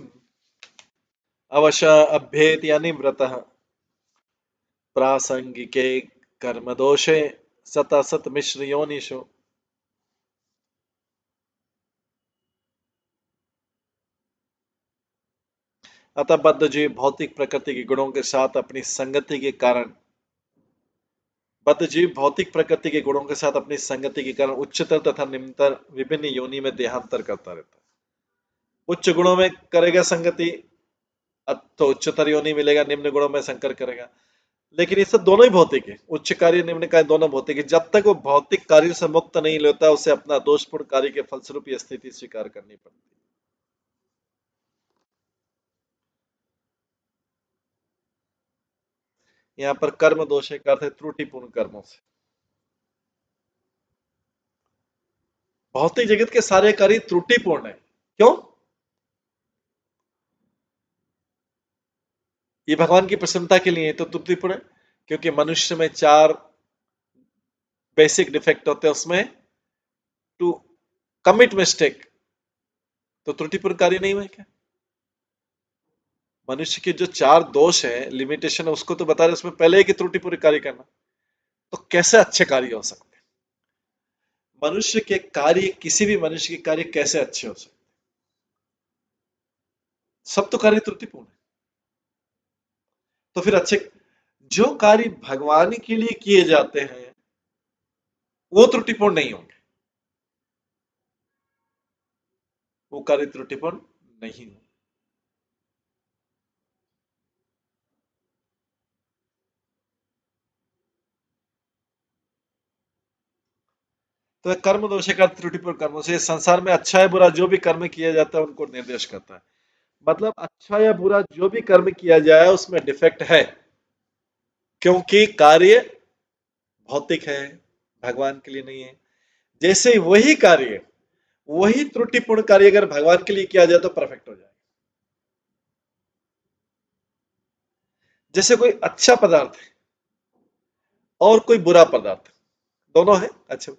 अवश अभ्येत यानी व्रतः प्रासंगिके कर्मदोषे सत असत मिश्र योनिषु। अतः बद्ध जीव भौतिक प्रकृति के गुणों के साथ अपनी संगति के कारण बद्ध जीव भौतिक प्रकृति के गुणों के साथ अपनी संगति के कारण उच्चतर तथा निम्नतर विभिन्न योनि में देहांतर करता रहता है। उच्च गुणों में करेगा संगति तो उच्चतर योनि मिलेगा, निम्न गुणों में संकर करेगा। लेकिन ये सब दोनों ही भौतिक है, उच्च कार्य निम्न कार्य दोनों भौतिक है। जब तक वो भौतिक कार्यों से मुक्त नहीं लेता, उसे अपना दोषपूर्ण कार्य के फलस्वरूप ये स्थिति स्वीकार करनी पड़ती है। यहाँ पर कर्म दोष का अर्थ है त्रुटिपूर्ण कर्मों से। भौतिक जगत के सारे कार्य त्रुटिपूर्ण है। क्यों? ये भगवान की प्रसन्नता के लिए तो त्रुटिपूर्ण है, क्योंकि मनुष्य में 4 बेसिक डिफेक्ट होते हैं। उसमें टू कमिट मिस्टेक तो त्रुटिपूर्ण कार्य नहीं हुआ क्या? मनुष्य के जो 4 दोष है, लिमिटेशन है, उसको तो बता रहे उसमें पहले ही कि त्रुटिपूर्ण कार्य करना। तो कैसे अच्छे कार्य हो सकते हैं? मनुष्य के कार्य, किसी भी मनुष्य के कार्य कैसे अच्छे हो सकते? सब तो कार्य त्रुटिपूर्ण है। तो फिर अच्छे जो कार्य भगवान के लिए किए जाते हैं वो त्रुटिपूर्ण नहीं होंगे, वो कार्य त्रुटिपूर्ण नहीं हो। तो कर्म दोष का त्रुटिपूर्ण कर्मों से संसार में अच्छा या बुरा जो भी कर्म किया जाता है उनको निर्देश करता है। मतलब अच्छा या बुरा जो भी कर्म किया जाए उसमें डिफेक्ट है, क्योंकि कार्य भौतिक है, भगवान के लिए नहीं है। जैसे वही कार्य, वही त्रुटिपूर्ण कार्य अगर भगवान के लिए किया जाए तो परफेक्ट हो जाए। जैसे कोई अच्छा पदार्थ है और कोई बुरा पदार्थ, दोनों है अच्छा,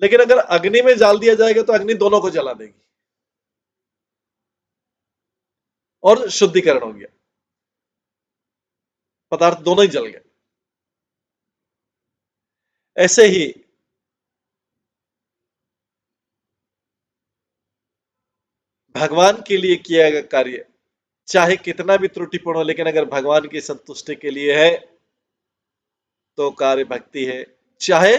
लेकिन अगर अग्नि में डाल दिया जाएगा तो अग्नि दोनों को जला देगी और शुद्धिकरण हो गया, पदार्थ दोनों ही जल गए। ऐसे ही भगवान के लिए किया गया कार्य चाहे कितना भी त्रुटिपूर्ण हो, लेकिन अगर भगवान की संतुष्टि के लिए है तो कार्य भक्ति है। चाहे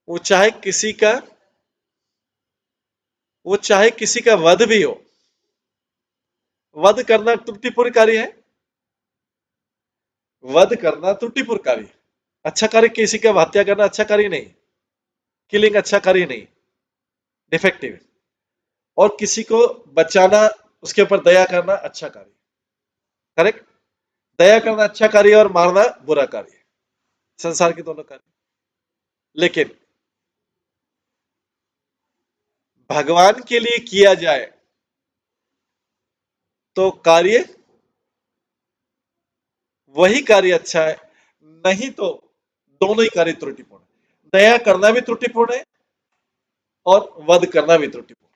वो चाहे किसी का वो चाहे किसी का वध भी हो, वध करना त्रुटिपूर्ण कार्य है। वध करना त्रुटिपूर्ण कार्य है। अच्छा कार्य किसी का हत्या करना अच्छा कार्य नहीं, किलिंग अच्छा कार्य नहीं, डिफेक्टिव है। और किसी को बचाना, उसके ऊपर दया करना अच्छा कार्य, करेक्ट। दया करना अच्छा कार्य और मारना बुरा कार्य, संसार के दोनों कार्य। लेकिन भगवान के लिए किया जाए तो कार्य वही कार्य अच्छा है, नहीं तो दोनों ही कार्य त्रुटिपूर्ण है। दया करना भी त्रुटिपूर्ण है और वध करना भी त्रुटिपूर्ण।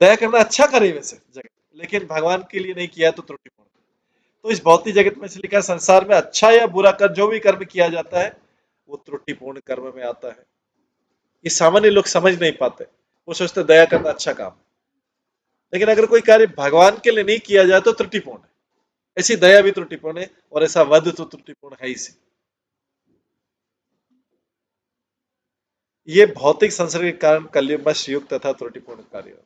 दया करना अच्छा कार्य वैसे जगत, लेकिन भगवान के लिए नहीं किया तो त्रुटिपूर्ण। तो इस भौतिक जगत में से लिखा संसार में अच्छा या बुरा कर जो भी कर्म किया जाता है वो त्रुटिपूर्ण कर्म में आता है। ये सामान्य लोग समझ नहीं पाते, वो सोचते दया करना अच्छा काम है, लेकिन अगर कोई कार्य भगवान के लिए नहीं किया जाए तो त्रुटिपूर्ण है। ऐसी दया भी त्रुटिपूर्ण है और ऐसा वध तो त्रुटिपूर्ण है ही सी। ये भौतिक संसर्ग के कारण कलयुग में युग तथा त्रुटिपूर्ण कार्य।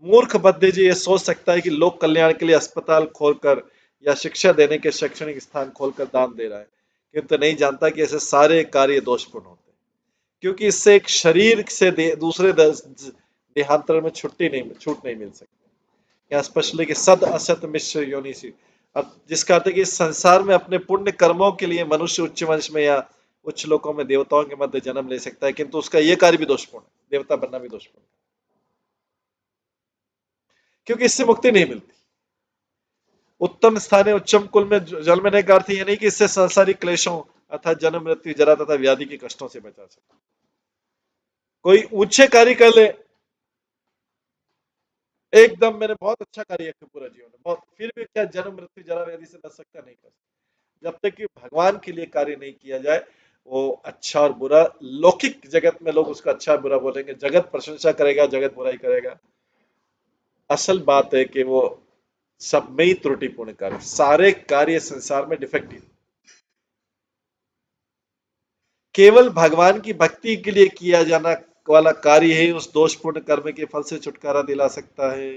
मूर्ख बद्धे जी ये सोच सकता है कि लोक कल्याण के लिए अस्पताल खोलकर या शिक्षा देने के शैक्षणिक स्थान खोलकर दान दे रहा है, किंतु नहीं जानता कि ऐसे सारे कार्य दोषपूर्ण होते हैं, क्योंकि इससे एक शरीर से दूसरे देहांतर में छूट नहीं मिल सकती। यहाँ स्पष्ट कि सद असत मिश्र योनि सी, अब जिसका अर्थ है कि इस संसार में अपने पुण्य कर्मों के लिए मनुष्य उच्च वंश में या उच्च लोकों में देवताओं के मध्य जन्म ले सकता है, किंतु उसका यह कार्य भी दोषपूर्ण है, देवता बनना भी दोषपूर्ण है, क्योंकि इससे मुक्ति नहीं मिलती। उत्तम स्थाने उच्चम कुल में जन्मने का अर्थ यह नहीं कि इससे सांसारिक क्लेशों अर्थात जन्म मृत्यु जरा तथा व्याधि के कष्टों से बचा सकता। कोई ऊंचे कार्य कर ले, एकदम मैंने बहुत अच्छा कार्य किया पूरा जीवन में, बहुत, फिर भी क्या जन्म मृत्यु जरा व्याधि से बच सकता? नहीं कर सकता। जब तक कि भगवान के लिए कार्य नहीं किया जाए, वो अच्छा और बुरा, लौकिक जगत में लोग उसका अच्छा और बुरा बोलेंगे, जगत प्रशंसा करेगा, जगत बुराई करेगा। असल बात है कि वो सब में ही त्रुटिपूर्ण कार्य, सारे कार्य संसार में डिफेक्टिव। केवल भगवान की भक्ति के लिए किया जाना वाला कार्य ही उस दोषपूर्ण कर्म के फल से छुटकारा दिला सकता है।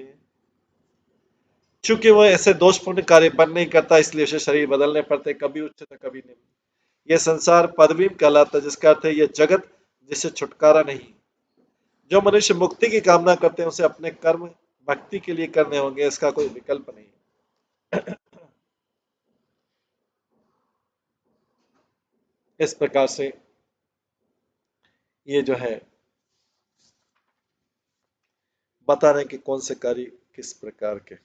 चूंकि वो ऐसे दोषपूर्ण कार्य बन नहीं करता, इसलिए उसे शरीर बदलने पड़ते, कभी उच्च तो कभी निम्न। यह संसार पदवी कहलाता है, जिसका अर्थ है यह जगत जिससे छुटकारा नहीं। जो मनुष्य मुक्ति की कामना करते हैं उसे अपने कर्म भक्ति के लिए करने होंगे, इसका कोई विकल्प नहीं। इस प्रकार से ये जो है बता रहे कि कौन से कार्य किस प्रकार के।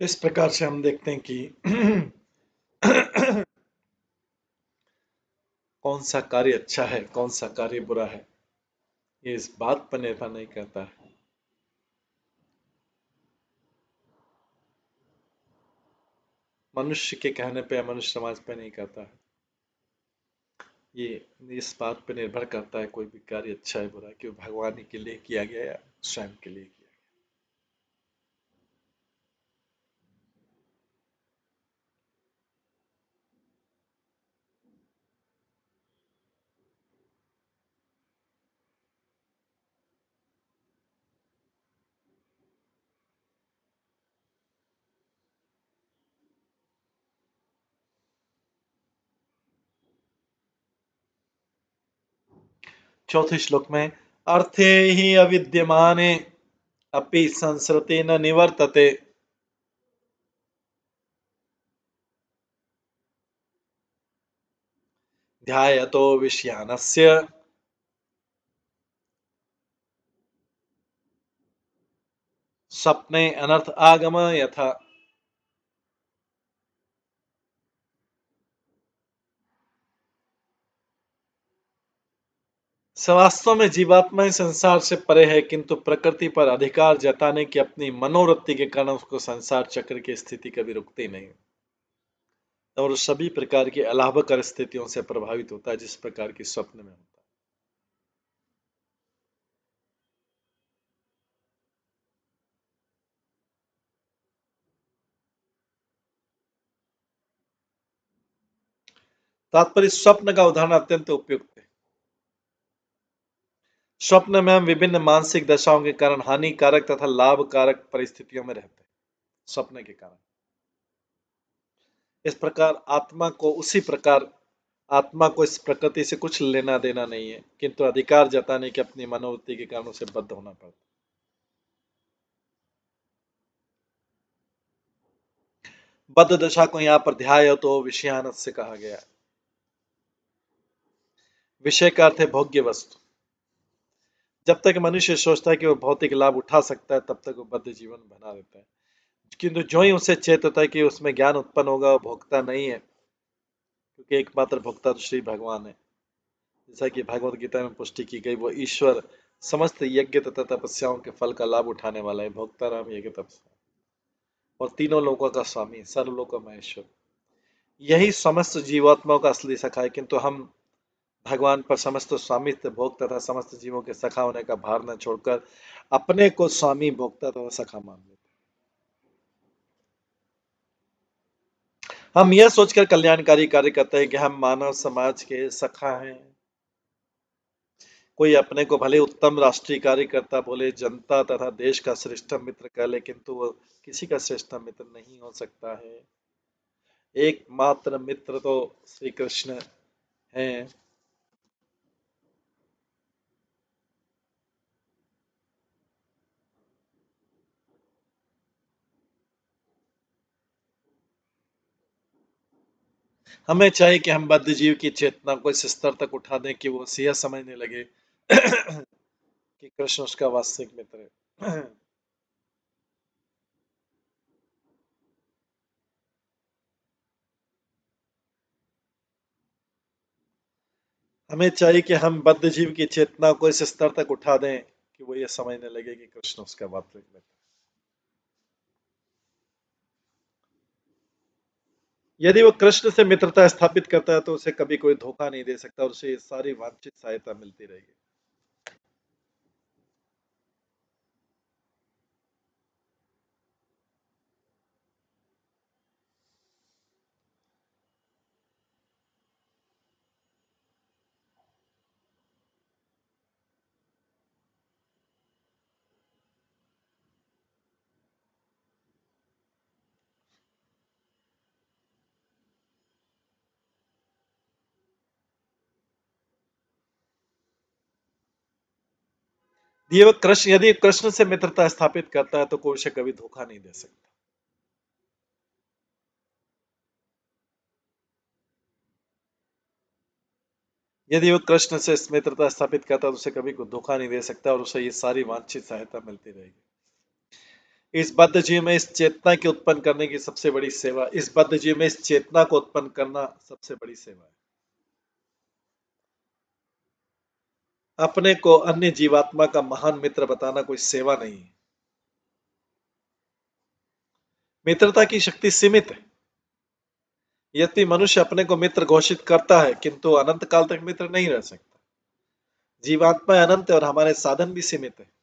इस प्रकार से हम देखते हैं कि कौन सा कार्य अच्छा है, कौन सा कार्य बुरा है, ये इस बात पर निर्भर नहीं करता है। मनुष्य के कहने पे या मनुष्य समाज पे नहीं करता है। ये इस बात पे निर्भर करता है कोई भी कार्य अच्छा है बुरा है, कि भगवान के लिए किया गया या स्वयं के लिए किया। 4थे श्लोक में अर्थे ही अविद्यमाने अपि संसृते न निवर्तते, ध्यायतो विषयानस्य स्वप्ने अनर्थ आगम यथा। वास्तव में जीवात्मा इस संसार से परे है, किंतु प्रकृति पर अधिकार जताने की अपनी मनोवृत्ति के कारण उसको संसार चक्र की स्थिति कभी रुकती नहीं और सभी प्रकार की अलाभकर स्थितियों से प्रभावित होता है, जिस प्रकार की स्वप्न में होता है। तात्पर्य स्वप्न का उदाहरण अत्यंत उपयुक्त है। स्वप्न में हम विभिन्न मानसिक दशाओं के कारण हानिकारक तथा लाभकारक परिस्थितियों में रहते हैं, स्वप्न के कारण। इस प्रकार आत्मा को उसी प्रकार आत्मा को इस प्रकृति से कुछ लेना देना नहीं है, किंतु अधिकार जताने की अपनी मनोवृत्ति के कारणों से बद्ध होना पड़ता है। बद्ध दशा को यहाँ पर ध्याय तो विषयानत से कहा गया है। विषय का अर्थ है भोग्य वस्तु। जब तक मनुष्य सोचता है कि वो भौतिक लाभ उठा सकता है, तब तक वो बद्ध जीवन बना रहता है। किंतु जो ही उसे चेत होता है कि उसमें ज्ञान उत्पन्न होगा, वो भोगता नहीं है, क्योंकि एकमात्र भोक्ता तो श्री भगवान है। जैसा कि भगवत गीता में पुष्टि की गई, वो ईश्वर समस्त यज्ञ तथा तपस्याओं के फल का लाभ उठाने वाला है, भोक्ता राम यज्ञ तपस्या और तीनों लोकों का स्वामी, सर्वलोक का महेश्वर। यही समस्त जीवात्माओं का असली सखा है, किंतु हम भगवान पर समस्त स्वामित्व, भोग तथा समस्त जीवों के सखा होने का भार न छोड़कर अपने को स्वामी, भोक्ता तथा सखा मान लेते। हम यह सोचकर कल्याणकारी कार्य करते हैं कि हम मानव समाज के सखा हैं। कोई अपने को भले उत्तम राष्ट्रीय कार्यकर्ता बोले, जनता तथा देश का श्रेष्ठ मित्र कह ले, किंतु वो किसी का श्रेष्ठ मित्र नहीं हो सकता है। एकमात्र मित्र तो श्री कृष्ण हैं। हमें चाहिए कि हम बद्ध जीव की चेतना को इस स्तर तक उठा दें कि वो यह समझने लगे कि कृष्ण उसका वास्तविक मित्र है। हमें चाहिए कि हम बद्ध जीव की चेतना को इस स्तर तक उठा दें कि वो ये समझने लगे कि कृष्ण उसका वास्तविक मित्र है। यदि वो कृष्ण से मित्रता स्थापित करता है, तो उसे कभी कोई धोखा नहीं दे सकता और उसे सारी वांछित सहायता मिलती रहेगी। ये वो कृष्ण, यदि कृष्ण से मित्रता स्थापित करता है, तो कोई उसे कभी धोखा नहीं दे सकता। यदि वो कृष्ण से मित्रता स्थापित करता है, तो उसे कभी कोई धोखा नहीं दे सकता और उसे ये सारी वांछित सहायता मिलती रहेगी। इस बद्ध जीव में इस चेतना के उत्पन्न करने की सबसे बड़ी सेवा, इस बद्ध जीव में इस चेतना को उत्पन्न करना सबसे बड़ी सेवा है। अपने को अन्य जीवात्मा का महान मित्र बताना कोई सेवा नहीं है। मित्रता की शक्ति सीमित है। यदि मनुष्य अपने को मित्र घोषित करता है, किंतु अनंत काल तक मित्र नहीं रह सकता। जीवात्मा अनंत है और हमारे साधन भी सीमित है।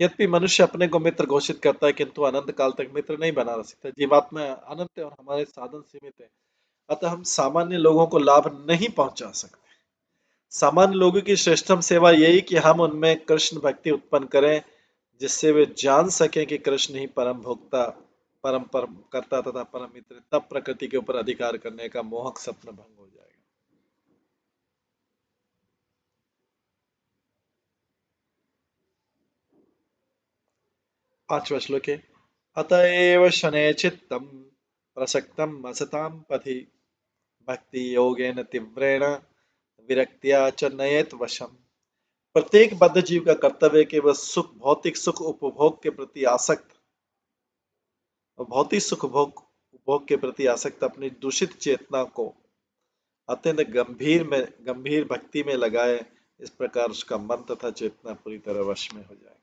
यद्यपि मनुष्य अपने को मित्र घोषित करता है, किंतु अनंत काल तक मित्र नहीं बना रह सकता। जीवात्मा अनंत है और हमारे साधन सीमित है। अतः हम सामान्य लोगों को लाभ नहीं पहुंचा सकते। सामान्य लोगों की श्रेष्ठतम सेवा यही कि हम उनमें कृष्ण भक्ति उत्पन्न करें, जिससे वे जान सकें कि कृष्ण ही परम भोक्ता, परम परम कर्ता तथा परम मित्र। तब प्रकृति के ऊपर अधिकार करने का मोहक स्वप्न भंग हो जाएगा। 5वां श्लोक है, अतएव शनैः चित्तं प्रसक्तम् असतां पथि भक्ति योगेन तीव्रेण विरक्त्या च नयेत वशम। प्रत्येक बद्ध जीव का कर्तव्य है कि वह सुख, भौतिक सुख उपभोग के प्रति आसक्त और भौतिक सुख भोग उपभोग के प्रति आसक्त अपनी दूषित चेतना को अत्यंत गंभीर भक्ति में लगाए। इस प्रकार उसका मन तथा चेतना पूरी तरह वश में हो जाए।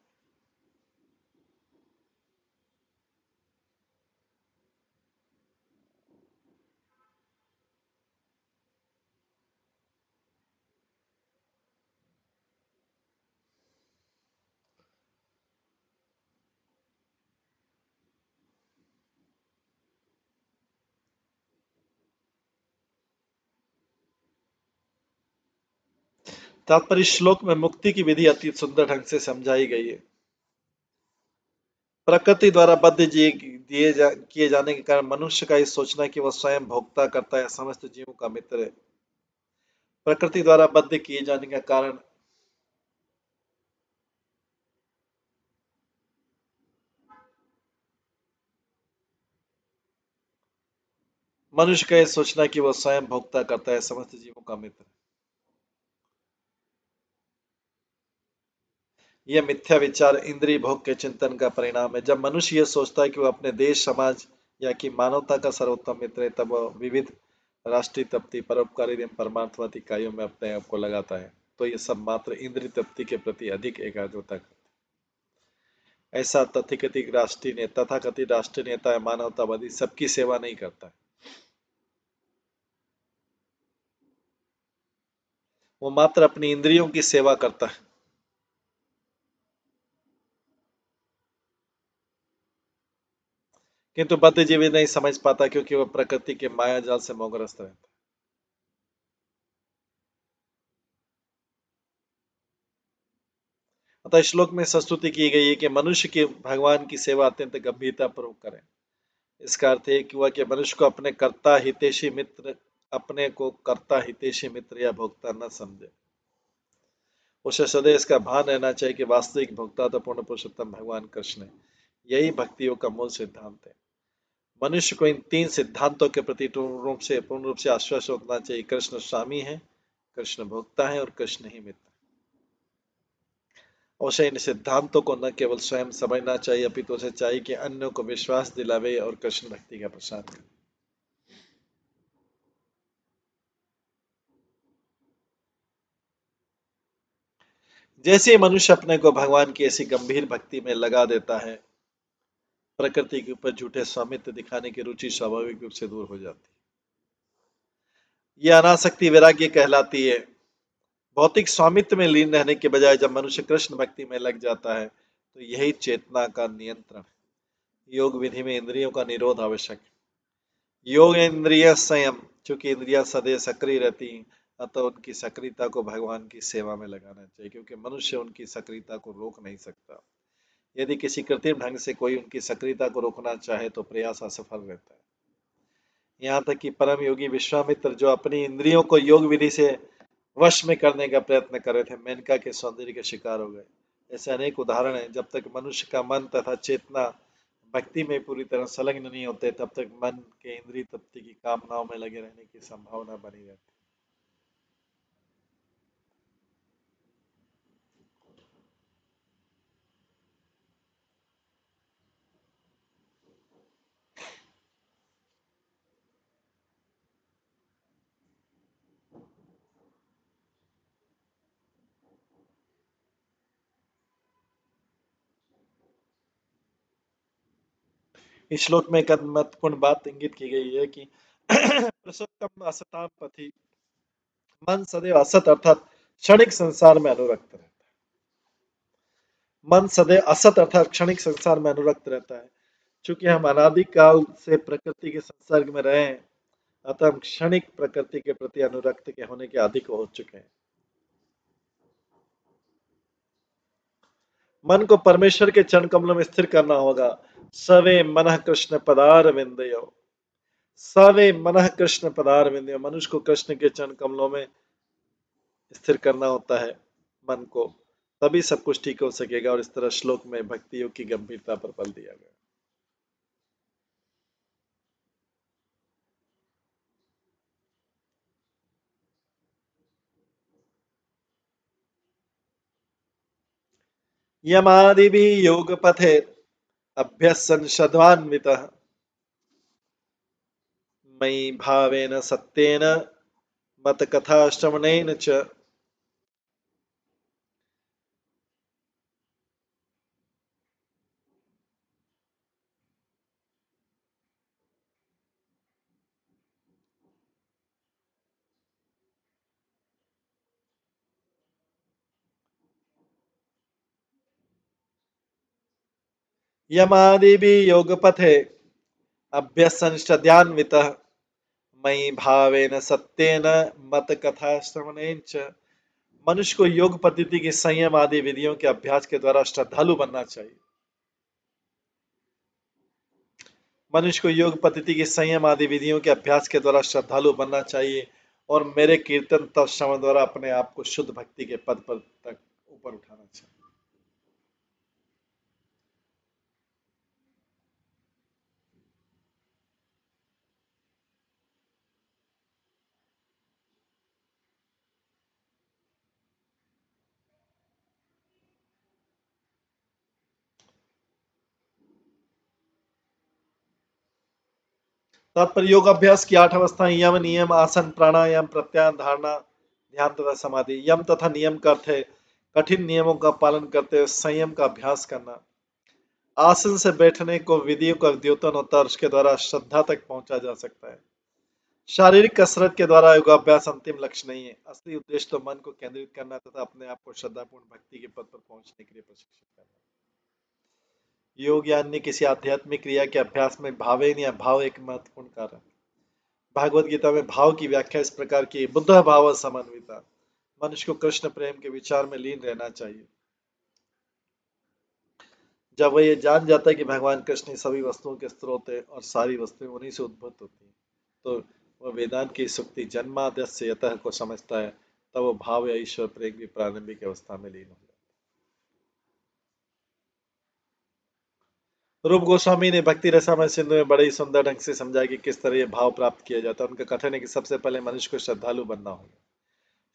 तात्पर्य श्लोक में मुक्ति की विधि अति सुंदर ढंग से समझाई गई है। प्रकृति द्वारा बद्ध किए जाने के कारण मनुष्य का ये सोचना कि वह स्वयं भोक्ता करता है, समस्त जीवों का मित्र है। प्रकृति द्वारा बद्ध किए जाने का कारण मनुष्य का ये सोचना कि वह स्वयं भोक्ता करता है, समस्त जीवों का मित्र। यह मिथ्या विचार इंद्रिय भोग के चिंतन का परिणाम है। जब मनुष्य यह सोचता है कि वह अपने देश, समाज या कि मानवता का सर्वोत्तम मित्र है, तब वह विविध राष्ट्रीय तप्ति, परोपकारी एवं परमार्थवादी कार्यों में अपने आप को लगाता है। तो ये सब मात्र इंद्रिय तप्ति के प्रति अधिक एकाग्रता करते हैं। ऐसा तथाकथित राष्ट्रीय नेता या मानवतावादी सबकी सेवा नहीं करता है, वो मात्र अपनी इंद्रियों की सेवा करता है। किंतु बुद्धिजीवी नहीं समझ पाता, क्योंकि वह प्रकृति के माया जाल से मोहग्रस्त रहता है। अतः श्लोक में स्तुति की गई है कि मनुष्य की भगवान की सेवा अत्यंत गंभीरता पूर्वक करें। इसका अर्थ है कि वह कि मनुष्य को अपने को कर्ता हितेशी मित्र या भोक्ता न समझे। उसे सदैव इसका भान रहना चाहिए कि वास्तविक भोक्ता तो पूर्ण पुरुषोत्तम भगवान कृष्ण है। यही भक्तियों का मूल सिद्धांत है। मनुष्य को इन तीन सिद्धांतों के प्रति पूर्ण रूप से आश्वस्त होना चाहिए। कृष्ण स्वामी है, कृष्ण भोक्ता है और कृष्ण ही मित्र। उसे इन सिद्धांतों को न केवल स्वयं समझना चाहिए, अपितु उसे चाहिए कि अन्यों को विश्वास दिलावे और कृष्ण भक्ति का प्रसार करे। जैसे ही मनुष्य अपने को भगवान की ऐसी गंभीर भक्ति में लगा देता है, प्रकृति के ऊपर झूठे स्वामित्व दिखाने की रुचि स्वाभाविक रूप से दूर हो जाती है। यह अनासक्ति वैराग्य कहलाती है। भौतिक स्वामित्व में लीन रहने के बजाय जब मनुष्य कृष्ण भक्ति में लग जाता है, तो यही चेतना का नियंत्रण है। योग विधि में इंद्रियों का निरोध आवश्यक है। योग इंद्रिय संयम, चूंकि इंद्रियां सदैव सक्रिय रहती हैं, अतः उनकी सक्रियता को भगवान की सेवा में लगाना चाहिए, क्योंकि मनुष्य उनकी सक्रियता को रोक नहीं सकता। यदि किसी कृत्रिम ढंग से कोई उनकी सक्रियता को रोकना चाहे तो प्रयास असफल रहता है। यहाँ तक कि परम योगी विश्वामित्र, जो अपनी इंद्रियों को योग विधि से वश में करने का प्रयत्न कर रहे थे, मेनका के सौंदर्य के शिकार हो गए। ऐसे अनेक उदाहरण हैं। जब तक मनुष्य का मन तथा चेतना भक्ति में पूरी तरह संलग्न नहीं होते, तब तक मन के इंद्रिय तृप्ति की कामनाओं में लगे रहने की संभावना बनी रहती। इस श्लोक में एक महत्वपूर्ण बात इंगित की गई है कि प्रसुप्तम असताम पथि, मन सदैव असत अर्थात क्षणिक संसार में अनुरक्त रहता है। मन सदैव असत अर्थात क्षणिक संसार में अनुरक्त रहता है। चूंकि हम अनादि काल से प्रकृति के संसर्ग में रहे हैं, अतः हम क्षणिक प्रकृति के प्रति अनुरक्त के होने के अधिक हो चुके हैं। मन को परमेश्वर के चरण कमलों में स्थिर करना होगा। सवे मनः कृष्ण पदार विंदयो, सवे मनः कृष्ण पदार विंदयो, मनुष्य को कृष्ण के चरण कमलों में स्थिर करना होता है मन को, तभी सब कुछ ठीक हो सकेगा। और इस तरह श्लोक में भक्ति योग की गंभीरता पर बल दिया गया। यमादिभिः योग पथे अभ्यसन शद्वान्वितः, मयि भावेन सत्येन मत कथा श्रवणेन च। यमादिभिः योग पथे अभ्यसन मयि भावेन सत्येन मत कथा श्रवणेन च। मनुष्य को योग पद्धति के संयम आदि विधियों के अभ्यास के द्वारा श्रद्धालु बनना चाहिए। मनुष्य को योग पद्धति के संयम आदि विधियों के अभ्यास के द्वारा श्रद्धालु बनना चाहिए और मेरे कीर्तन तप श्रवण द्वारा अपने आप को शुद्ध भक्ति के पद पर तक ऊपर उठाना चाहिए। तात्पर्य योग अभ्यास की 8 अवस्थाएं यम नियम आसन प्राणायाम प्रत्याहार धारणा ध्यान तथा समाधि। यम तथा नियम का अर्थ है कठिन नियमों का पालन करते हुए संयम का अभ्यास करना। आसन से बैठने को विधियों का द्योतन होता है और उसके द्वारा श्रद्धा तक पहुंचा जा सकता है। शारीरिक कसरत के द्वारा योगाभ्यास अंतिम लक्ष्य नहीं है। असली उद्देश्य तो मन को केंद्रित करना तथा अपने आप को श्रद्धापूर्ण भक्ति के पद पर पहुंचने के लिए प्रशिक्षित करना। योग या अन्य किसी आध्यात्मिक क्रिया के अभ्यास में भावेन या भाव एक महत्वपूर्ण कारण। भागवत गीता में भाव की व्याख्या इस प्रकार की, बुद्ध भाव समन्विता। मनुष्य को कृष्ण प्रेम के विचार में लीन रहना चाहिए। जब वह ये जान जाता है कि भगवान कृष्ण ही सभी वस्तुओं के स्रोत है और सारी वस्तुएं उन्हीं से उद्भूत होती हैं, तो वह वेदांत की सूक्ति जन्माद्यस्य यतः को समझता है, तब वो भाव या ईश्वर प्रेम की प्रारंभिक अवस्था में लीन हो जाता है। रूप गोस्वामी ने भक्ति रसामय सिंधु में बड़े ही सुंदर ढंग से समझा कि किस तरह ये भाव प्राप्त किया जाता है। उनका कथन है कि सबसे पहले मनुष्य को श्रद्धालु बनना होगा।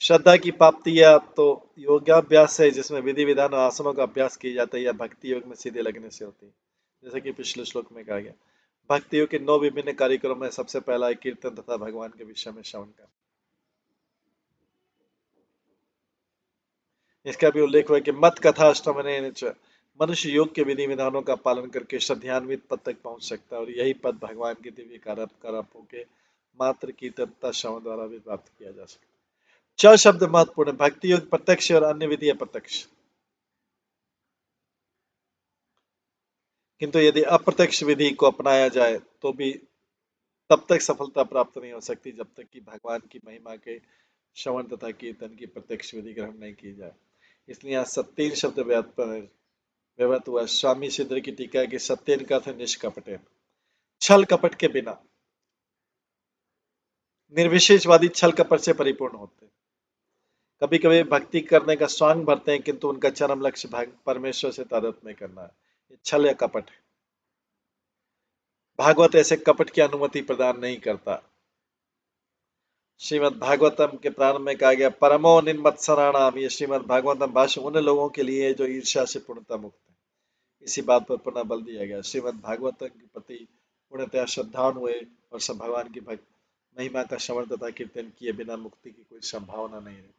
श्रद्धा की प्राप्ति या तो योगाभ्यास है जिसमें विधि विधान और आसनों का अभ्यास किया जाता है, या भक्ति योग में सीधे लगने से होती है, जैसे कि पिछले श्लोक में कहा गया। भक्ति योग के 9 विभिन्न कार्यक्रमों में सबसे पहला है कीर्तन तथा भगवान के विषय में श्रवण करना। इसका भी उल्लेख हुआ कि मत कथा अष्टमने मनुष्य योग के विधि विधानों का पालन करके श्रद्धान्वित पद तक पहुंच सकता है और यही पद भगवान के दिव्य कारकों के मात्र कीर्तन तथा श्रवण द्वारा भी प्राप्त किया जा सकता है। 4 शब्द महत्वपूर्ण है। भक्ति योग प्रत्यक्ष और अन्य विधि अप्रत्यक्ष। किंतु यदि अप्रत्यक्ष विधि को अपनाया जाए तो भी तब तक सफलता प्राप्त नहीं हो सकती जब तक कि भगवान की महिमा के श्रवण तथा कीर्तन की प्रत्यक्ष विधि ग्रहण नहीं की जाए। इसलिए यहाँ सत्येन शब्द व्यवहार हुआ। स्वामी सिद्ध की टीका है कि सत्येन का अर्थ निष्कपटेन, छल कपट के बिना। निर्विशेषवादी छल कपट से परिपूर्ण होते हैं। कभी कभी भक्ति करने का स्वांग भरते हैं किंतु उनका चरम लक्ष्य परमेश्वर से तादात्म्य करना है। ये छल या कपट है। भागवत ऐसे कपट की अनुमति प्रदान नहीं करता। श्रीमद् भागवतम के प्रारंभ में कहा गया परमो निन्मत्सराणाम, ये श्रीमद् भागवतम भाष्य उन लोगों के लिए जो ईर्ष्या से पूर्णतः मुक्त है। इसी बात पर पुनः बल दिया गया। श्रीमद् भागवतम के प्रति पूर्णतः श्रद्धावान हुए और सब भगवान की महिमा का श्रवण तथा कीर्तन किए बिना मुक्ति की कोई संभावना नहीं रहती।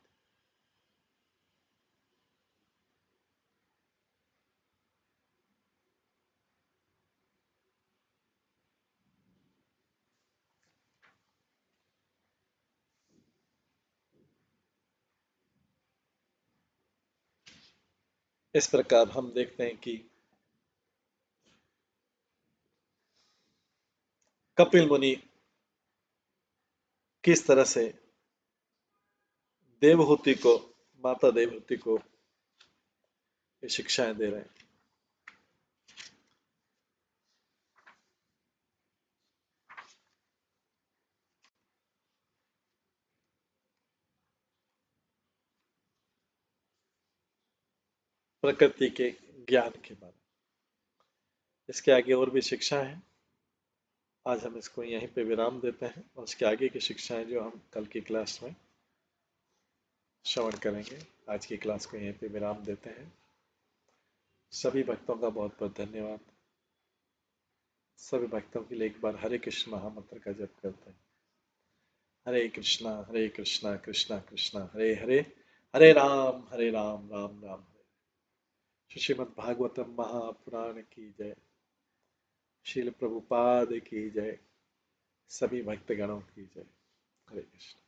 इस प्रकार हम देखते हैं कि कपिल मुनि किस तरह से देवहूति को, माता देवहूति को ये शिक्षाएं दे रहे हैं। प्रकृति के ज्ञान के बारे में। इसके आगे और भी शिक्षा है। आज हम इसको यहीं पे विराम देते हैं और उसके आगे की शिक्षाएं जो हम कल की क्लास में श्रवण करेंगे। आज की क्लास को यहीं पे विराम देते हैं। सभी भक्तों का बहुत बहुत धन्यवाद। सभी भक्तों के लिए एक बार हरे कृष्ण महामंत्र का जप करते हैं। हरे कृष्णा कृष्णा कृष्णा हरे हरे, हरे राम राम राम हरे। श्रीमद् भागवतम महापुराण की जय। श्रील प्रभुपाद की जय। सभी भक्तगणों की जय। हरे कृष्ण।